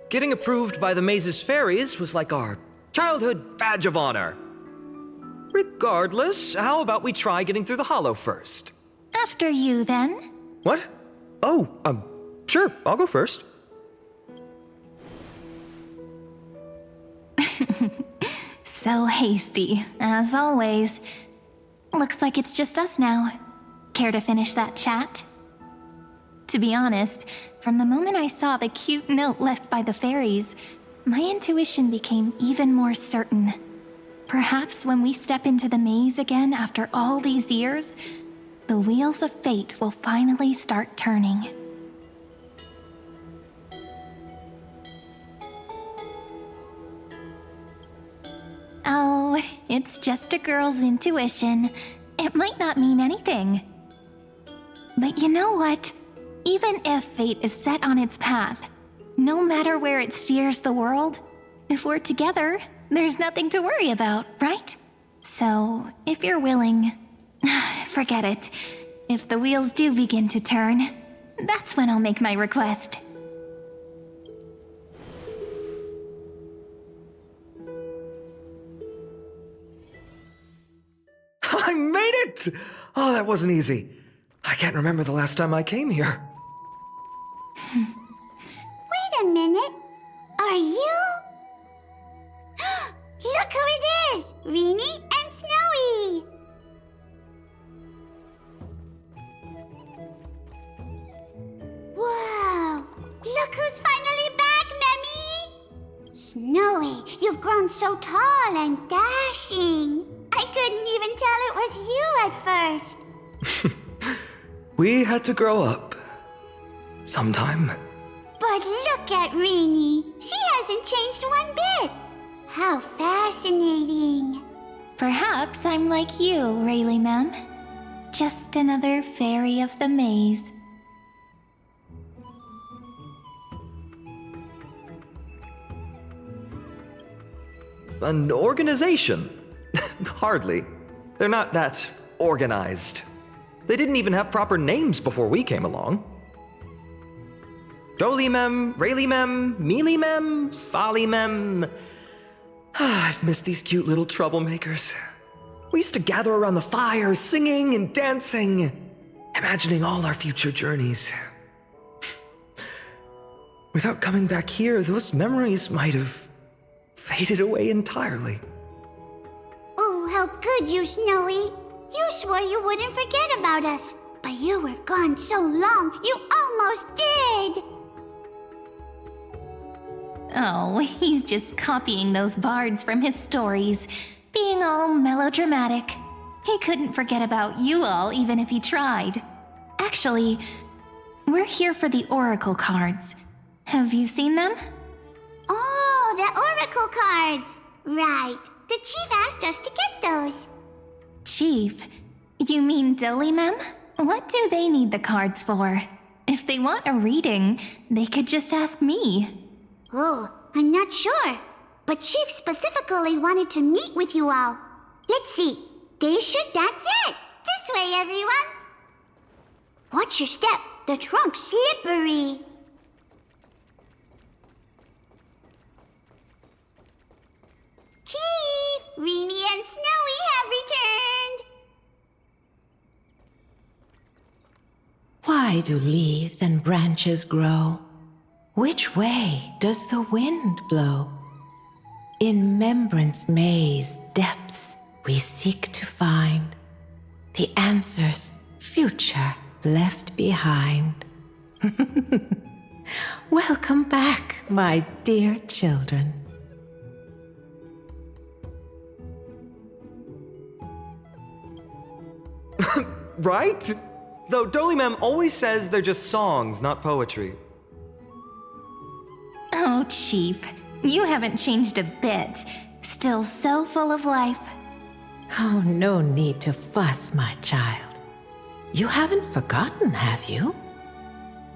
Getting approved by the maze's fairies was like our childhood badge of honor. Regardless, how about we try getting through the hollow first? After you, then. What? Oh, sure, I'll go first. So hasty, as always. Looks like it's just us now. Care to finish that chat? To be honest, from the moment I saw the cute note left by the fairies, my intuition became even more certain. Perhaps when we step into the maze again after all these years, the wheels of fate will finally start turning. Oh, it's just a girl's intuition. It might not mean anything. But you know what? Even if fate is set on its path, no matter where it steers the world, if we're together, there's nothing to worry about, right? So, if you're willing, forget it. If the wheels do begin to turn, that's when I'll make my request. I made it! Oh, that wasn't easy. I can't remember the last time I came here. Wait a minute. Are you? Look who it is! Rini and Snowy! Whoa! Look who's finally back, Memmy! Snowy, you've grown so tall and dashing. I couldn't even tell it was you at first. We had to grow up. Sometime. But look at Rini. She hasn't changed one bit. How fascinating. Perhaps I'm like you, Rayleigh Mem. Just another fairy of the maze. An organization? Hardly. They're not that organized. They didn't even have proper names before we came along. Dolimem, Rayleigh-mem, Mealy-mem, Folly-mem. I've missed these cute little troublemakers. We used to gather around the fire, singing and dancing, imagining all our future journeys. Without coming back here, those memories might have faded away entirely. Oh, how could you, Snowy? You swore you wouldn't forget about us. But you were gone so long, you almost did. Oh, he's just copying those bards from his stories, being all melodramatic. He couldn't forget about you all, even if he tried. Actually, we're here for the Oracle cards. Have you seen them? Oh, the Oracle cards. Right. The chief asked us to get those. Chief? You mean Dolimem? What do they need the cards for? If they want a reading, they could just ask me. Oh, I'm not sure. But Chief specifically wanted to meet with you all. Let's see. That's it. This way, everyone. Watch your step. The trunk's slippery. Chief, Rini and Snowy have returned. Why do leaves and branches grow? Which way does the wind blow? In Remembrance Maze depths we seek to find the answers future left behind. Welcome back, my dear children. Right? Though Dolly-mem always says they're just songs, not poetry. Oh, Chief, you haven't changed a bit. Still so full of life. Oh, no need to fuss, my child. You haven't forgotten, have you?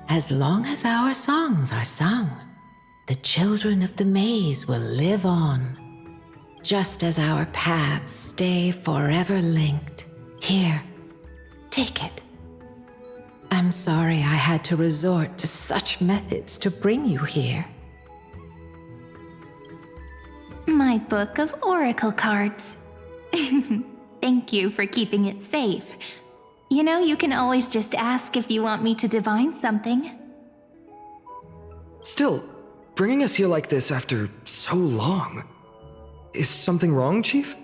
As long as our songs are sung, the children of the maze will live on. Just as our paths stay forever linked. Here, take it. I'm sorry I had to resort to such methods to bring you here. My book of oracle cards. Thank you for keeping it safe. You know, you can always just ask if you want me to divine something. Still, bringing us here like this after so long. Is something wrong, Chief?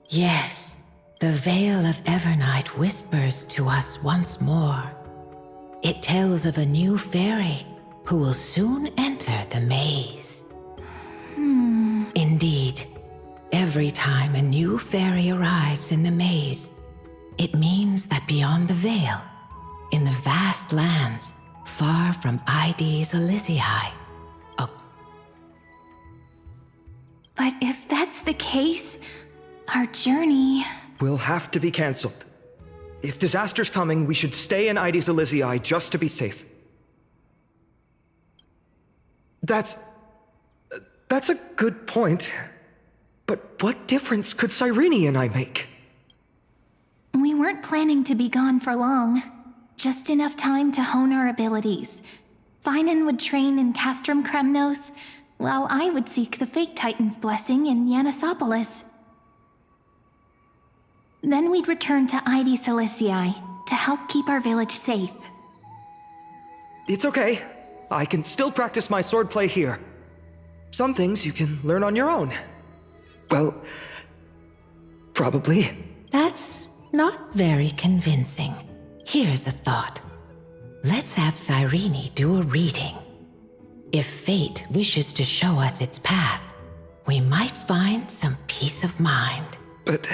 Yes, the Veil of Evernight whispers to us once more. It tells of a new fairy who will soon enter the maze. Indeed, every time a new fairy arrives in the maze, it means that beyond the veil, in the vast lands far from Ides Elysiae, But if that's the case, our journey... will have to be cancelled. If disaster's coming, we should stay in Ides Elysiae just to be safe. That's a good point. But what difference could Cyrene and I make? We weren't planning to be gone for long. Just enough time to hone our abilities. Finan would train in Castrum Kremnos, while I would seek the Fake Titan's blessing in Yanisopolis. Then we'd return to Ides Elysiae to help keep our village safe. It's okay. I can still practice my swordplay here. Some things you can learn on your own. Well, probably. That's not very convincing. Here's a thought. Let's have Cyrene do a reading. If fate wishes to show us its path, we might find some peace of mind. But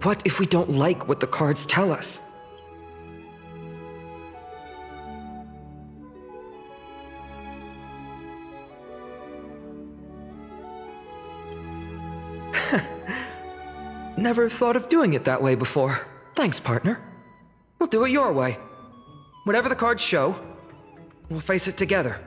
what if we don't like what the cards tell us? Never thought of doing it that way before. Thanks, partner. We'll do it your way. Whatever the cards show, we'll face it together.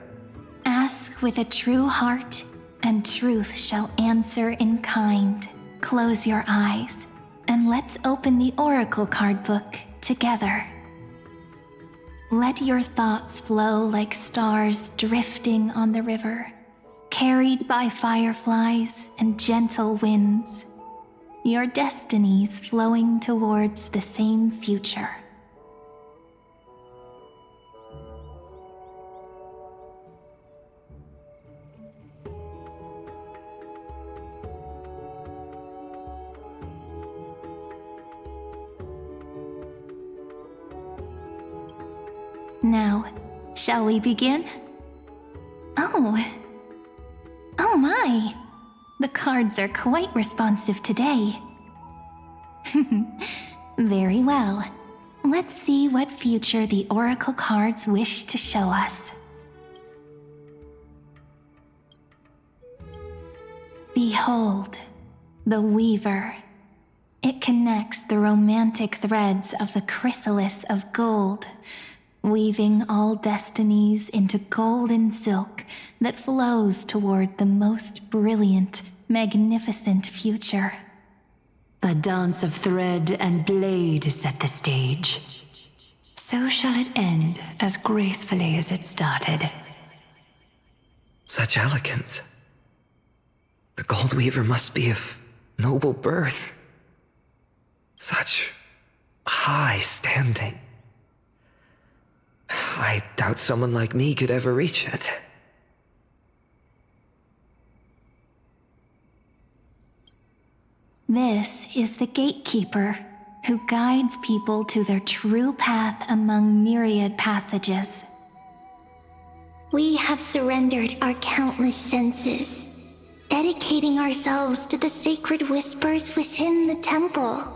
Ask with a true heart, and truth shall answer in kind. Close your eyes, and let's open the oracle card book together. Let your thoughts flow like stars drifting on the river, carried by fireflies and gentle winds. Your destinies flowing towards the same future. Now, shall we begin? Oh my! The cards are quite responsive today. Very well. Let's see what future the oracle cards wish to show us. Behold, the Weaver. It connects the romantic threads of the chrysalis of gold, weaving all destinies into golden silk that flows toward the most brilliant, magnificent future. The dance of thread and blade set the stage. So shall it end as gracefully as it started. Such elegance. The Gold Weaver must be of noble birth. Such high standing. I doubt someone like me could ever reach it. This is the gatekeeper who guides people to their true path among myriad passages. We have surrendered our countless senses, dedicating ourselves to the sacred whispers within the temple.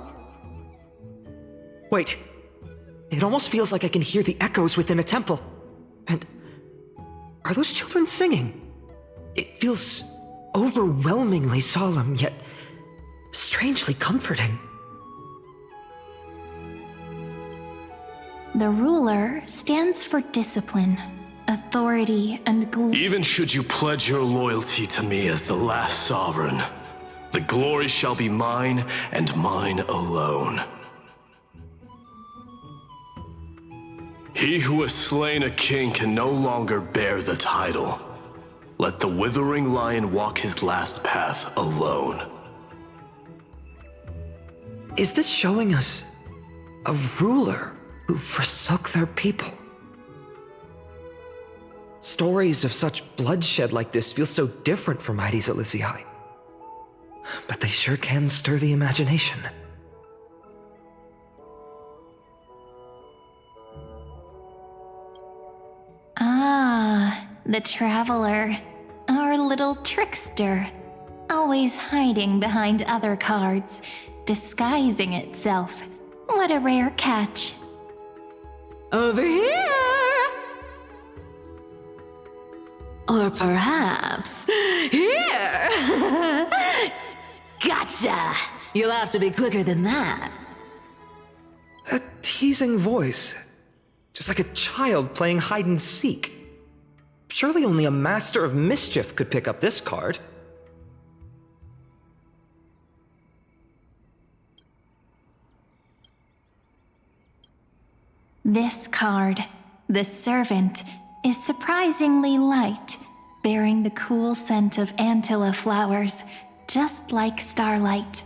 Wait. It almost feels like I can hear the echoes within a temple. And are those children singing? It feels overwhelmingly solemn, yet strangely comforting. The ruler stands for discipline, authority, and Even should you pledge your loyalty to me as the last sovereign, the glory shall be mine and mine alone. He who has slain a king can no longer bear the title. Let the withering lion walk his last path alone. Is this showing us a ruler who forsook their people? Stories of such bloodshed like this feel so different from Heidi's Elysiae. But they sure can stir the imagination. Ah, the traveler. Our little trickster. Always hiding behind other cards, disguising itself. What a rare catch. Over here! Or perhaps here! Gotcha! You'll have to be quicker than that. That teasing voice. Just like a child playing hide and seek. Surely only a master of mischief could pick up this card. This card, the servant, is surprisingly light, bearing the cool scent of Antilla flowers, just like starlight.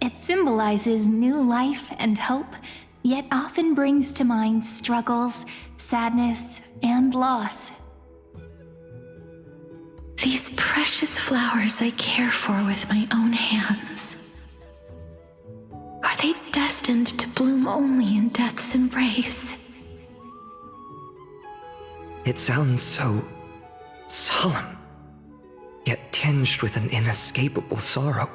It symbolizes new life and hope, yet often brings to mind struggles, sadness, and loss. These precious flowers I care for with my own hands. Are they destined to bloom only in death's embrace? It sounds so solemn, yet tinged with an inescapable sorrow.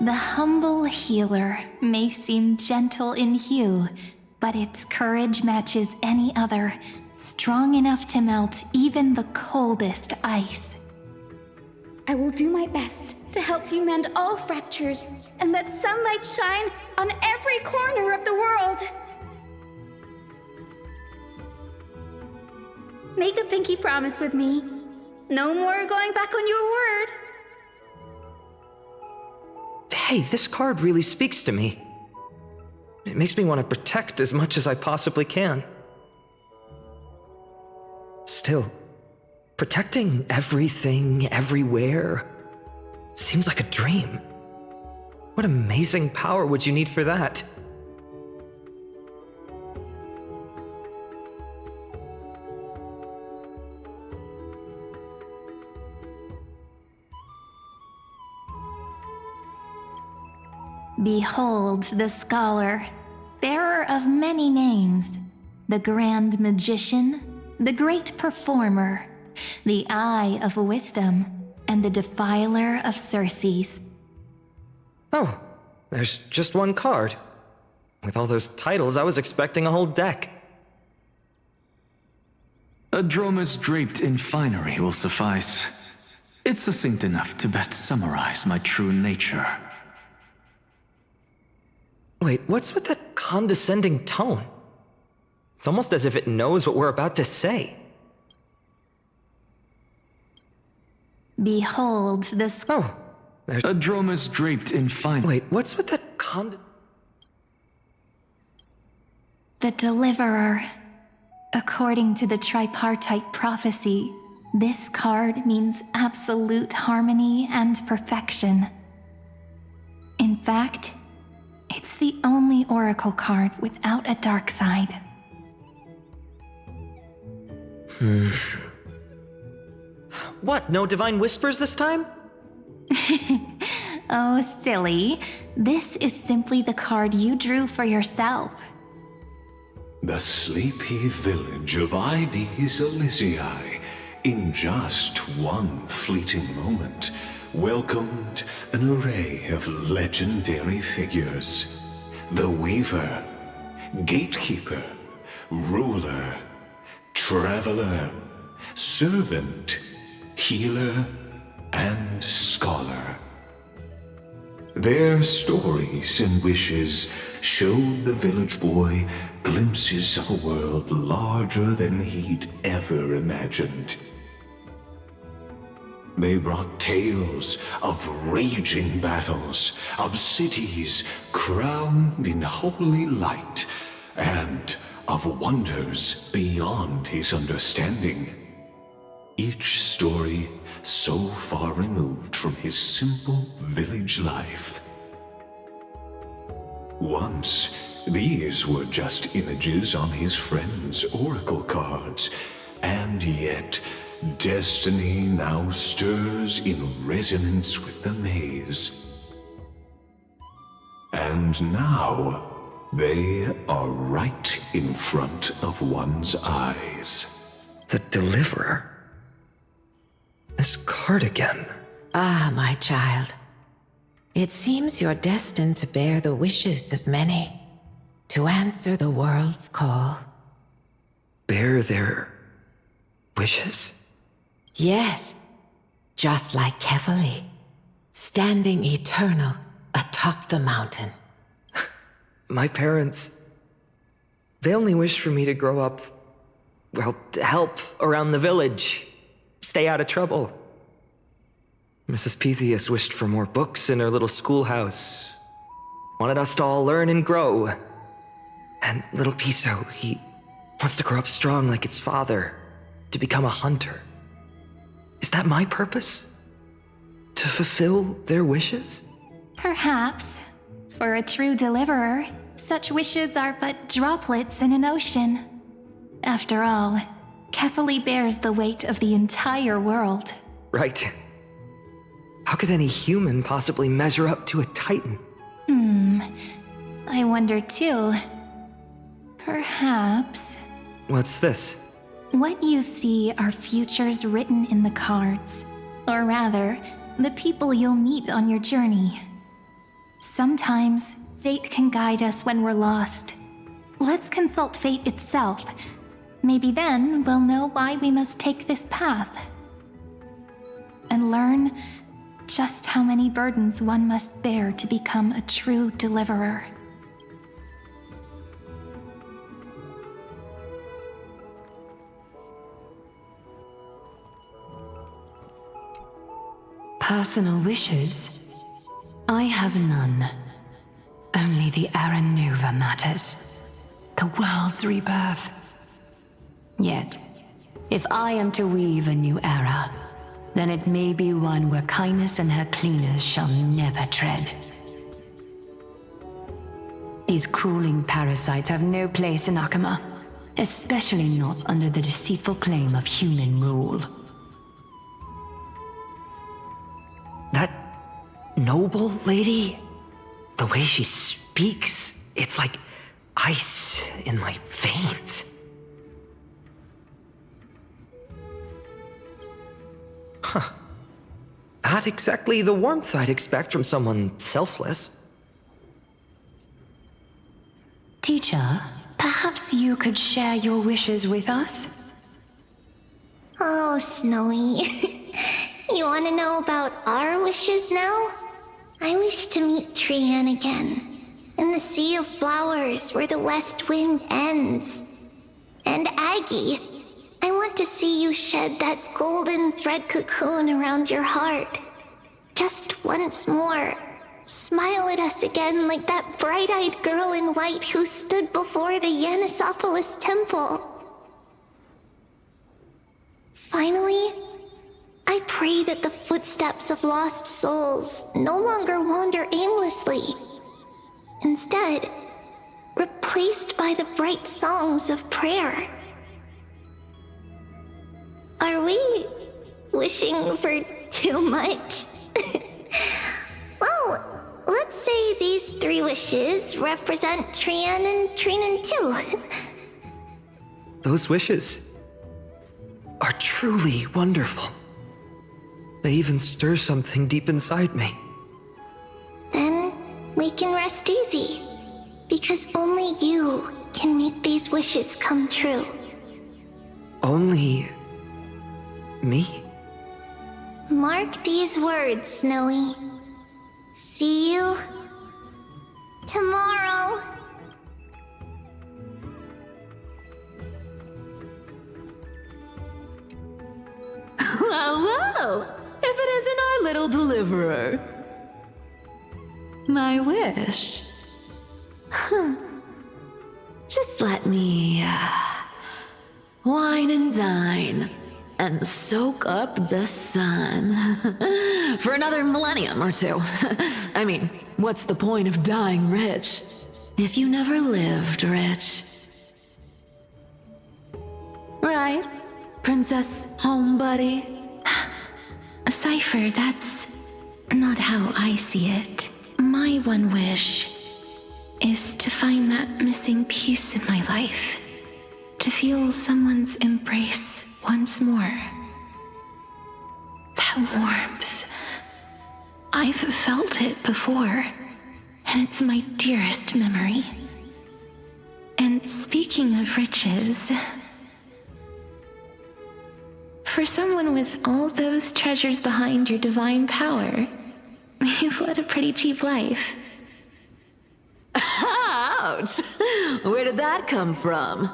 The humble healer may seem gentle in hue, but its courage matches any other, strong enough to melt even the coldest ice. I will do my best to help you mend all fractures and let sunlight shine on every corner of the world. Make a pinky promise with me. No more going back on your word. Hey, this card really speaks to me. It makes me want to protect as much as I possibly can. Still, protecting everything, everywhere, seems like a dream. What amazing power would you need for that? Behold the scholar, bearer of many names, the grand magician, the great performer, the eye of wisdom, and the defiler of Circes. Oh, there's just one card. With all those titles, I was expecting a whole deck. A Dromus draped in finery will suffice. It's succinct enough to best summarize my true nature. Wait, what's with that condescending tone? It's almost as if it knows what we're about to say. Behold the Oh, there's a Dromus draped in finery. Wait, what's with that The Deliverer. According to the tripartite prophecy, this card means absolute harmony and perfection. In fact, it's the only oracle card without a dark side. What, no divine whispers this time? Oh, silly. This is simply the card you drew for yourself. The sleepy village of Ides Elysiae, in just one fleeting moment, welcomed an array of legendary figures. The Weaver, Gatekeeper, Ruler, Traveler, Servant, Healer, and Scholar. Their stories and wishes showed the village boy glimpses of a world larger than he'd ever imagined. They brought tales of raging battles, of cities crowned in holy light, and of wonders beyond his understanding. Each story so far removed from his simple village life. Once, these were just images on his friend's oracle cards, and yet destiny now stirs in resonance with the maze. And now, they are right in front of one's eyes. The Deliverer? This card again. Ah, my child. It seems you're destined to bear the wishes of many, to answer the world's call. Bear their wishes? Yes, just like Kefali, standing eternal atop the mountain. My parents, they only wished for me to grow up, well, to help around the village, stay out of trouble. Mrs. Pythias wished for more books in her little schoolhouse, wanted us to all learn and grow. And little Piso, he wants to grow up strong like its father, to become a hunter. Is that my purpose? To fulfill their wishes? Perhaps. For a true deliverer, such wishes are but droplets in an ocean. After all, Kefali bears the weight of the entire world. Right. How could any human possibly measure up to a titan? I wonder too. Perhaps... What's this? What you see are futures written in the cards. Or rather, the people you'll meet on your journey. Sometimes, fate can guide us when we're lost. Let's consult fate itself. Maybe then we'll know why we must take this path. And learn just how many burdens one must bear to become a true deliverer. Personal wishes? I have none. Only the Aranuva matters. The world's rebirth. Yet, if I am to weave a new era, then it may be one where kindness and her cleaners shall never tread. These crueling parasites have no place in Akama, especially not under the deceitful claim of human rule. That noble lady? The way she speaks, it's like ice in my veins. Huh. Not exactly the warmth I'd expect from someone selfless. Teacher, perhaps you could share your wishes with us? Oh, Snowy. You want to know about our wishes now? I wish to meet Trianne again, in the Sea of Flowers where the West Wind ends. And Aggie, I want to see you shed that golden thread cocoon around your heart. Just once more. Smile at us again like that bright-eyed girl in white who stood before the Yanisopolis temple. Finally, I pray that the footsteps of lost souls no longer wander aimlessly. Instead, replaced by the bright songs of prayer. Are we wishing for too much. Well, let's say these 3 wishes represent Trian and Trinan too. Those wishes are truly wonderful. They even stir something deep inside me. Then we can rest easy, because only you can make these wishes come true. Only me? Mark these words, Snowy. See you tomorrow. Well, if it isn't our little deliverer. My wish. Just let me wine and dine and soak up the sun for another millennium or 2. I mean, what's the point of dying rich if you never lived rich? Right, Princess Homebuddy? Cypher, that's not how I see it. My one wish is to find that missing piece in my life. To feel someone's embrace once more. That warmth. I've felt it before, and it's my dearest memory. And speaking of riches, for someone with all those treasures behind your divine power, you've led a pretty cheap life. Ouch! Where did that come from?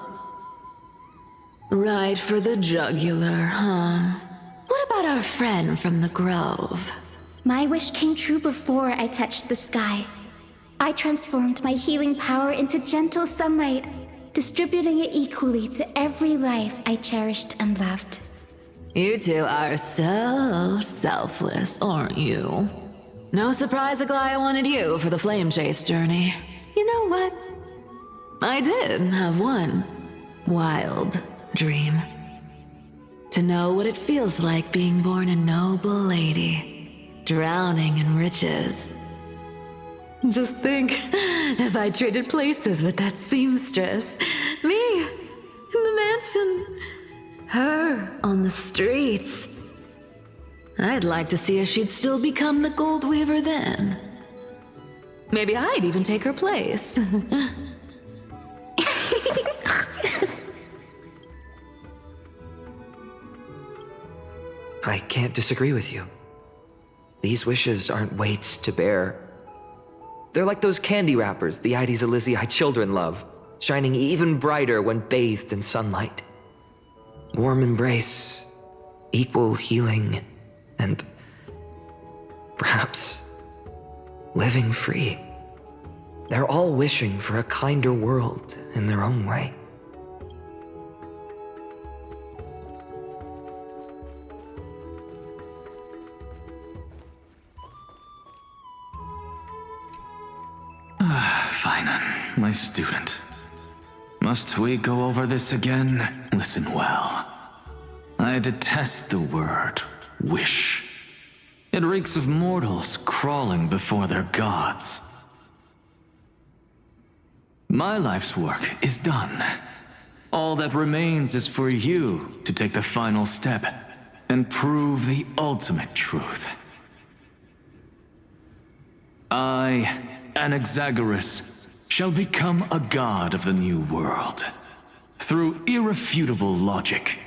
Right for the jugular, huh? What about our friend from the Grove? My wish came true before I touched the sky. I transformed my healing power into gentle sunlight, distributing it equally to every life I cherished and loved. You two are so selfless, aren't you? No surprise Aglaya wanted you for the flame chase journey. You know what? I did have one wild dream. To know what it feels like being born a noble lady, drowning in riches. Just think, if I traded places with that seamstress, me in the mansion, her on the streets. I'd like to see if she'd still become the gold weaver then. Maybe I'd even take her place. I can't disagree with you. These wishes aren't weights to bear. They're like those candy wrappers the Ides Elysiae children love, shining even brighter when bathed in sunlight. Warm embrace, equal healing, and perhaps living free. They're all wishing for a kinder world in their own way. Finan, my student. Must we go over this again? Listen well. I detest the word wish. It reeks of mortals crawling before their gods. My life's work is done. All that remains is for you to take the final step and prove the ultimate truth. I, Anaxagoras, shall become a god of the new world. Through irrefutable logic,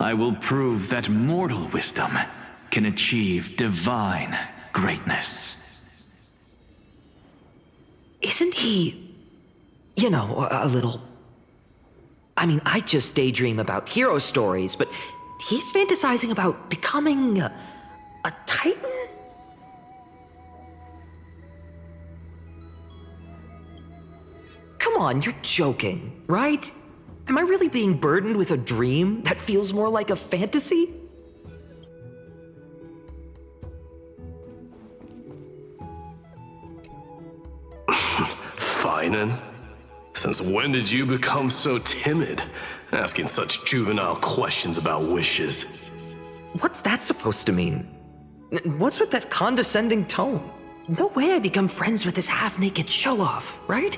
I will prove that mortal wisdom can achieve divine greatness. Isn't he, you know, a little... I mean, I just daydream about hero stories, but he's fantasizing about becoming a titan? Come on, you're joking, right? Am I really being burdened with a dream that feels more like a fantasy? Finan? Since when did you become so timid, asking such juvenile questions about wishes? What's that supposed to mean? What's with that condescending tone? No way I become friends with this half-naked show-off, right?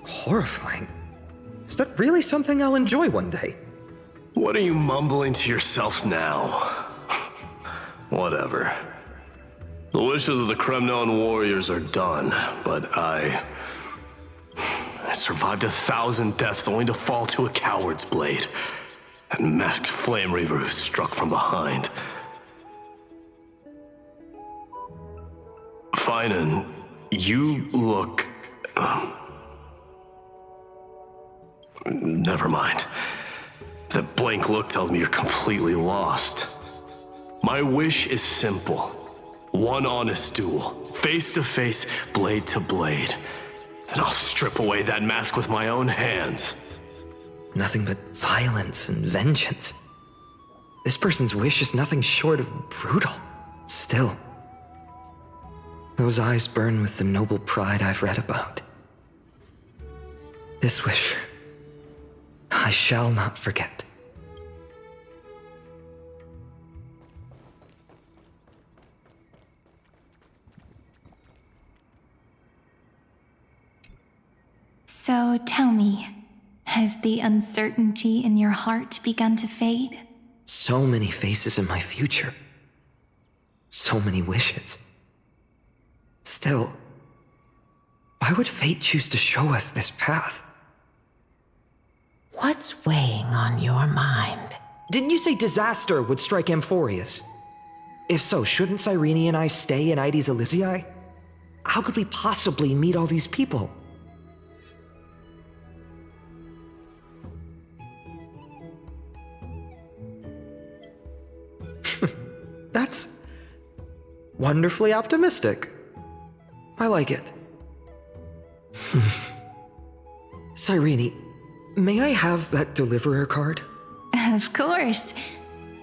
Horrifying. Is that really something I'll enjoy one day? What are you mumbling to yourself now? Whatever. The wishes of the Kremnon warriors are done, but I survived 1,000 deaths only to fall to a coward's blade. That masked flame reaver who struck from behind. Finan, you look... Never mind. That blank look tells me you're completely lost. My wish is simple. One honest duel, face to face, blade to blade. Then I'll strip away that mask with my own hands. Nothing but violence and vengeance. This person's wish is nothing short of brutal. Still, those eyes burn with the noble pride I've read about. This wish, I shall not forget. So tell me, has the uncertainty in your heart begun to fade? So many faces in my future. So many wishes. Still, why would fate choose to show us this path? What's weighing on your mind? Didn't you say disaster would strike Amfореus? If so, shouldn't Cyrene and I stay in Ides Elysiae? How could we possibly meet all these people? That's wonderfully optimistic. I like it. Cyrene, may I have that deliverer card? Of course.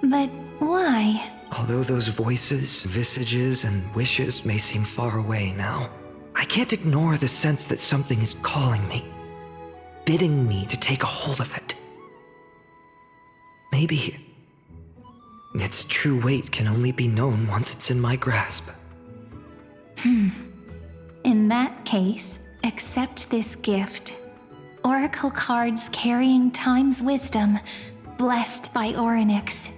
But why? Although those voices, visages, and wishes may seem far away now, I can't ignore the sense that something is calling me, bidding me to take a hold of it. Maybe its true weight can only be known once it's in my grasp. In that case, accept this gift. Oracle cards carrying time's wisdom, blessed by Orynyx.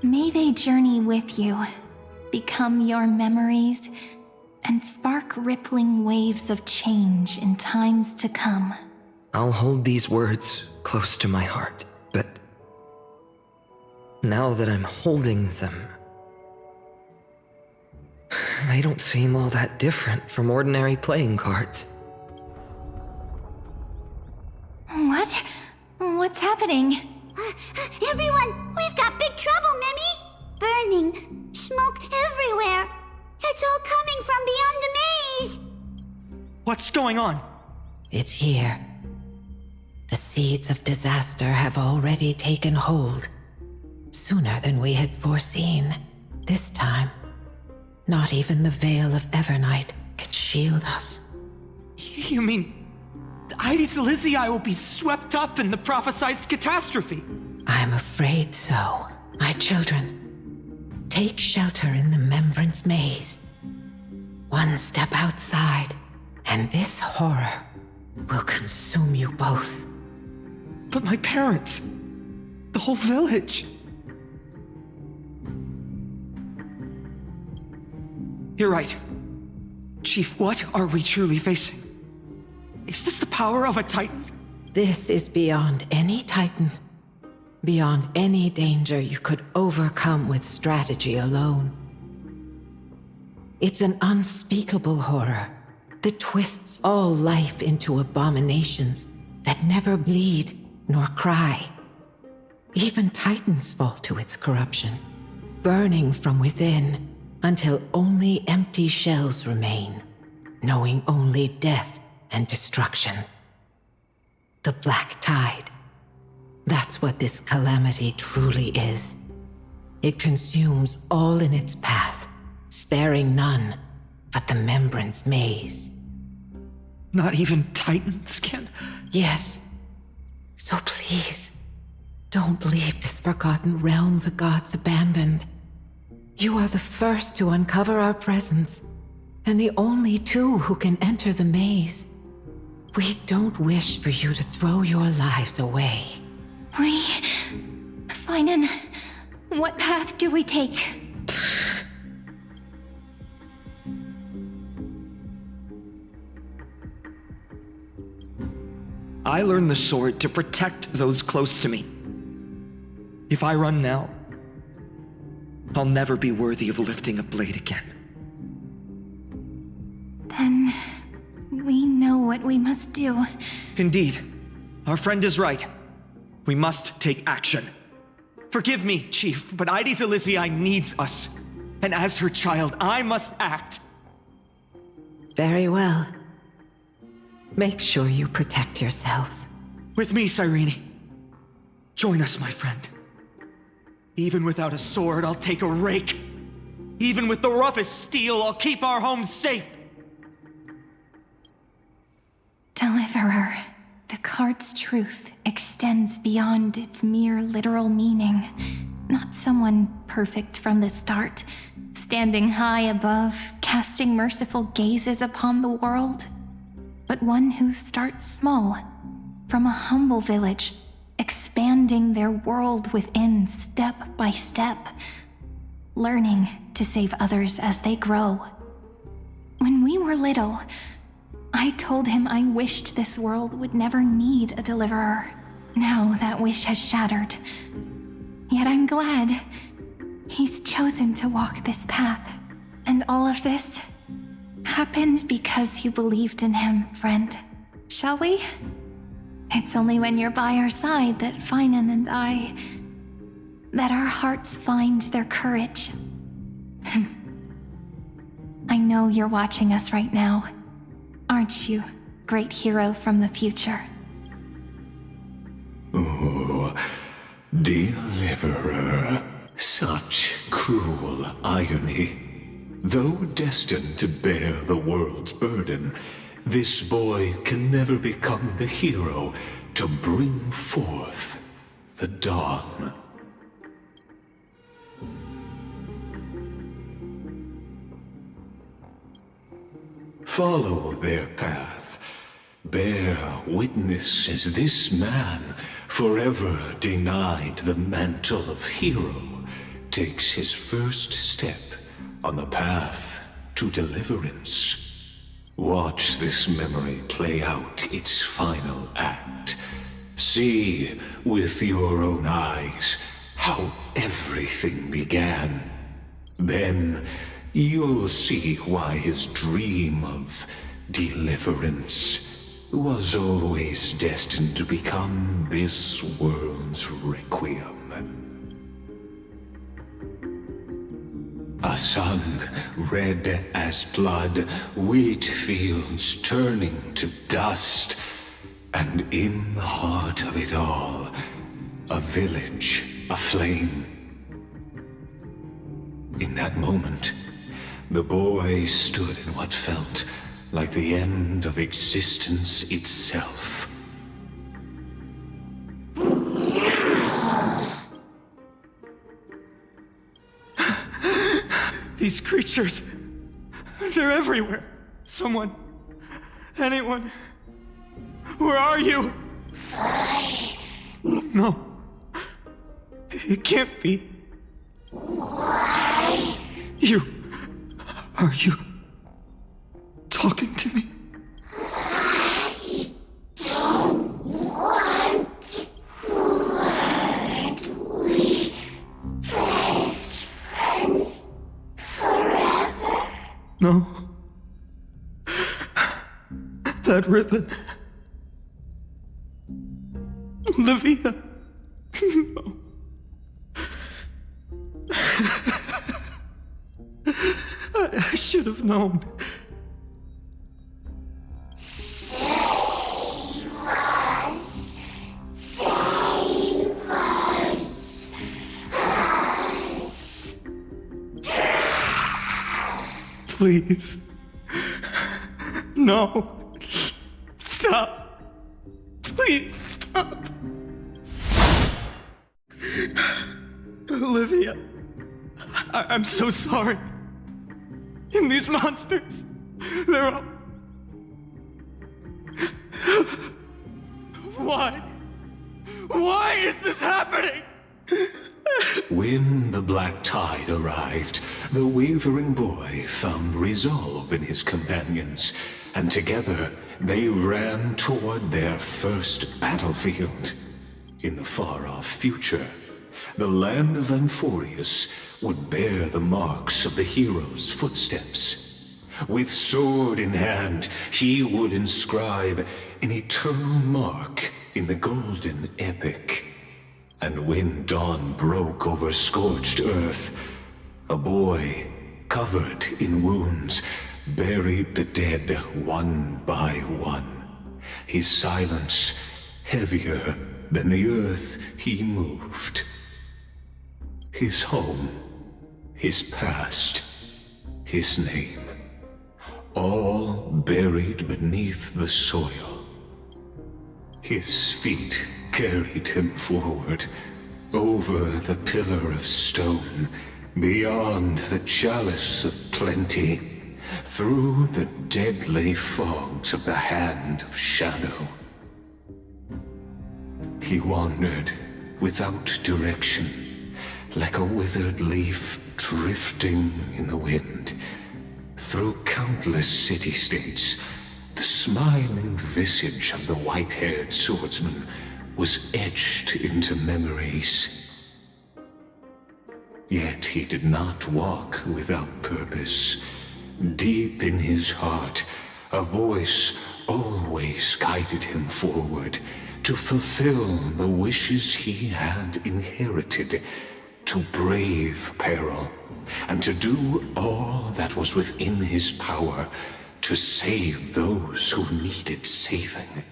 May they journey with you, become your memories, and spark rippling waves of change in times to come. I'll hold these words close to my heart, but now that I'm holding them, they don't seem all that different from ordinary playing cards. What? What's happening? Everyone, we've got big trouble, Mimi! Burning, smoke everywhere. It's all coming from beyond the maze! What's going on? It's here. The seeds of disaster have already taken hold. Sooner than we had foreseen. This time, not even the Veil of Evernight can shield us. You mean Ides Elysiae will be swept up in the prophesized catastrophe? I'm afraid so. My children, take shelter in the Membrance Maze. One step outside, and this horror will consume you both. But my parents, the whole village. You're right. Chief, what are we truly facing? Is this the power of a Titan? This is beyond any Titan. Beyond any danger you could overcome with strategy alone. It's an unspeakable horror that twists all life into abominations that never bleed nor cry. Even Titans fall to its corruption, burning from within until only empty shells remain, knowing only death and destruction. The Black Tide. That's what this calamity truly is. It consumes all in its path, sparing none, but the Membrance Maze. Not even Titans can? Yes. So please, don't leave this forgotten realm the gods abandoned. You are the first to uncover our presence, and the only two who can enter the maze. We don't wish for you to throw your lives away. Finan, what path do we take? I learned the sword to protect those close to me. If I run now, I'll never be worthy of lifting a blade again. Then we know what we must do. Indeed, our friend is right. We must take action. Forgive me, Chief, but Ides Elysiae needs us. And as her child, I must act. Very well. Make sure you protect yourselves. With me, Cyrene. Join us, my friend. Even without a sword, I'll take a rake. Even with the roughest steel, I'll keep our home safe. Deliverer, the card's truth extends beyond its mere literal meaning. Not someone perfect from the start, standing high above, casting merciful gazes upon the world, but one who starts small, from a humble village, expanding their world within step by step, learning to save others as they grow. When we were little, I told him I wished this world would never need a deliverer. Now that wish has shattered. Yet I'm glad he's chosen to walk this path. And all of this happened because you believed in him, friend. Shall we? It's only when you're by our side that Finan and that our hearts find their courage. I know you're watching us right now. Aren't you, great hero from the future? Oh, Deliverer. Such cruel irony. Though destined to bear the world's burden, this boy can never become the hero to bring forth the dawn. Follow their path. Bear witness as this man, forever denied the mantle of hero, takes his first step on the path to deliverance. Watch this memory play out its final act. See with your own eyes how everything began. Then you'll see why his dream of deliverance was always destined to become this world's requiem. A sun red as blood, wheat fields turning to dust, and in the heart of it all, a village aflame. In that moment, the boy stood in what felt like the end of existence itself. These creatures, they're everywhere. Someone, anyone, where are you? No, it can't be. Are you talking to me? I don't want word. We best friends forever. No. That ribbon. Olivia. No. I should have known. Save us. Save us. Please. No. Stop. Please stop. Olivia, I'm so sorry. And these monsters, they're all... Why? Why is this happening? When the black tide arrived, the wavering boy found resolve in his companions, and together they ran toward their first battlefield. In the far-off future, the land of Amfореus would bear the marks of the hero's footsteps. With sword in hand, he would inscribe an eternal mark in the golden epic. And when dawn broke over scorched earth, a boy, covered in wounds, buried the dead one by one. His silence heavier than the earth he moved. His home, his past, his name, all buried beneath the soil. His feet carried him forward, over the pillar of stone, beyond the chalice of plenty, through the deadly fogs of the hand of shadow. He wandered without direction, like a withered leaf drifting in the wind, through countless city-states. The smiling visage of the white-haired swordsman was etched into memories. Yet he did not walk without purpose. Deep in his heart, a voice always guided him forward to fulfill the wishes he had inherited, to brave peril, and to do all that was within his power to save those who needed saving.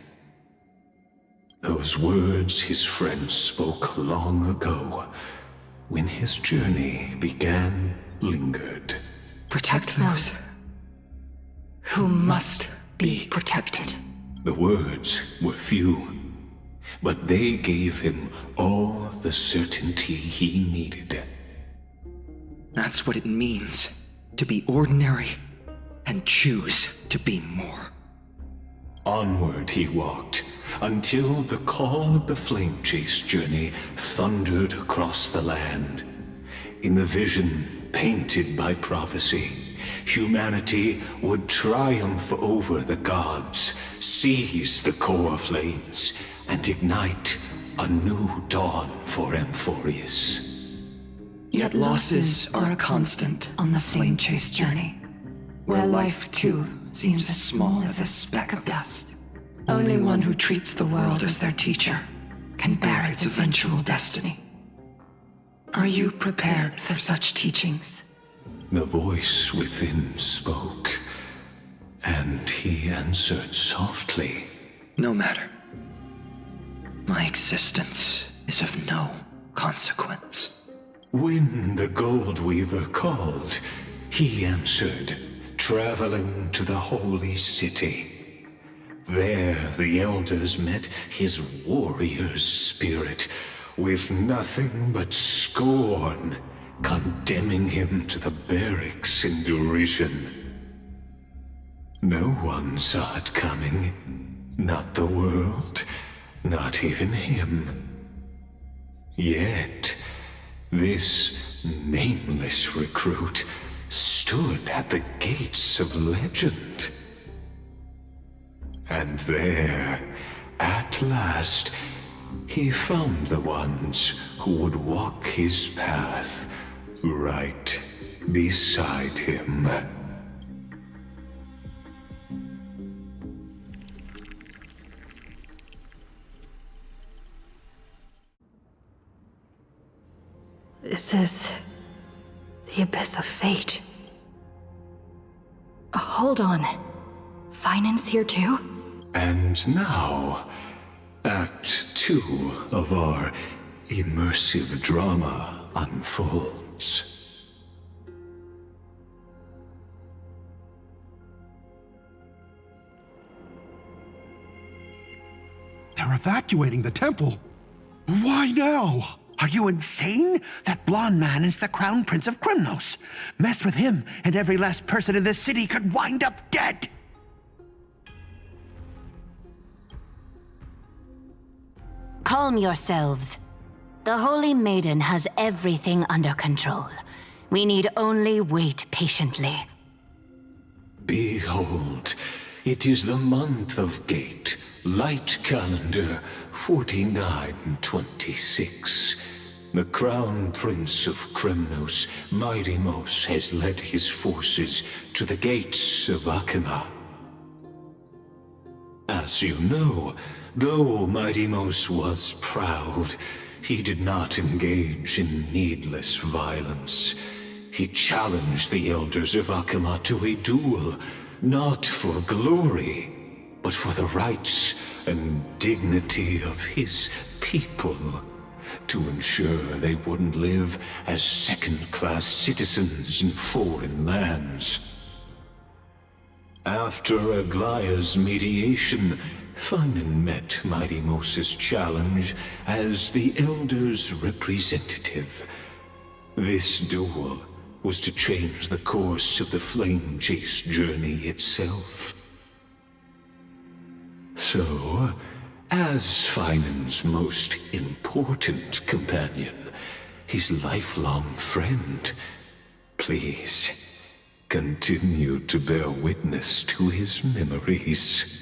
Those words his friend spoke long ago, when his journey began, lingered. Protect those who must be protected. The words were few, but they gave him all the certainty he needed. That's what it means to be ordinary and choose to be more. Onward he walked, until the call of the flame chase journey thundered across the land. In the vision painted by prophecy, humanity would triumph over the gods, seize the core flames, and ignite a new dawn for Amfореus. Yet losses are a constant on the flame chase journey, where life too seems as small as a speck of dust. Only one who treats the world as their teacher can bear its eventual destiny. Are you prepared for such teachings? The voice within spoke, and he answered softly. No matter. My existence is of no consequence. When the Gold Weaver called, he answered, traveling to the holy city. There the elders met his warrior's spirit, with nothing but scorn, condemning him to the barracks in derision. No one saw it coming, not the world, not even him. Yet, this nameless recruit stood at the gates of legend. And there, at last, he found the ones who would walk his path right beside him. This is the abyss of fate. Hold on. Finance here too? And now, Act 2 of our immersive drama unfolds. evacuating the temple. Why now? Are you insane? That blonde man is the Crown Prince of Krymnos. Mess with him, and every last person in this city could wind up dead. Calm yourselves. The Holy Maiden has everything under control. We need only wait patiently. Behold, it is the month of Gate, light calendar 4926. The Crown Prince of Krymnos, Mighty Mos, has led his forces to the gates of Akima. As you know, though Mighty Mos was proud, he did not engage in needless violence. He challenged the elders of Akima to a duel, not for glory, but for the rights and dignity of his people, to ensure they wouldn't live as second-class citizens in foreign lands. After Aglaya's mediation, Finan met Mighty Mos's challenge as the Elder's representative. This duel was to change the course of the Flame Chase journey itself. So, as Finan's most important companion, his lifelong friend, please continue to bear witness to his memories.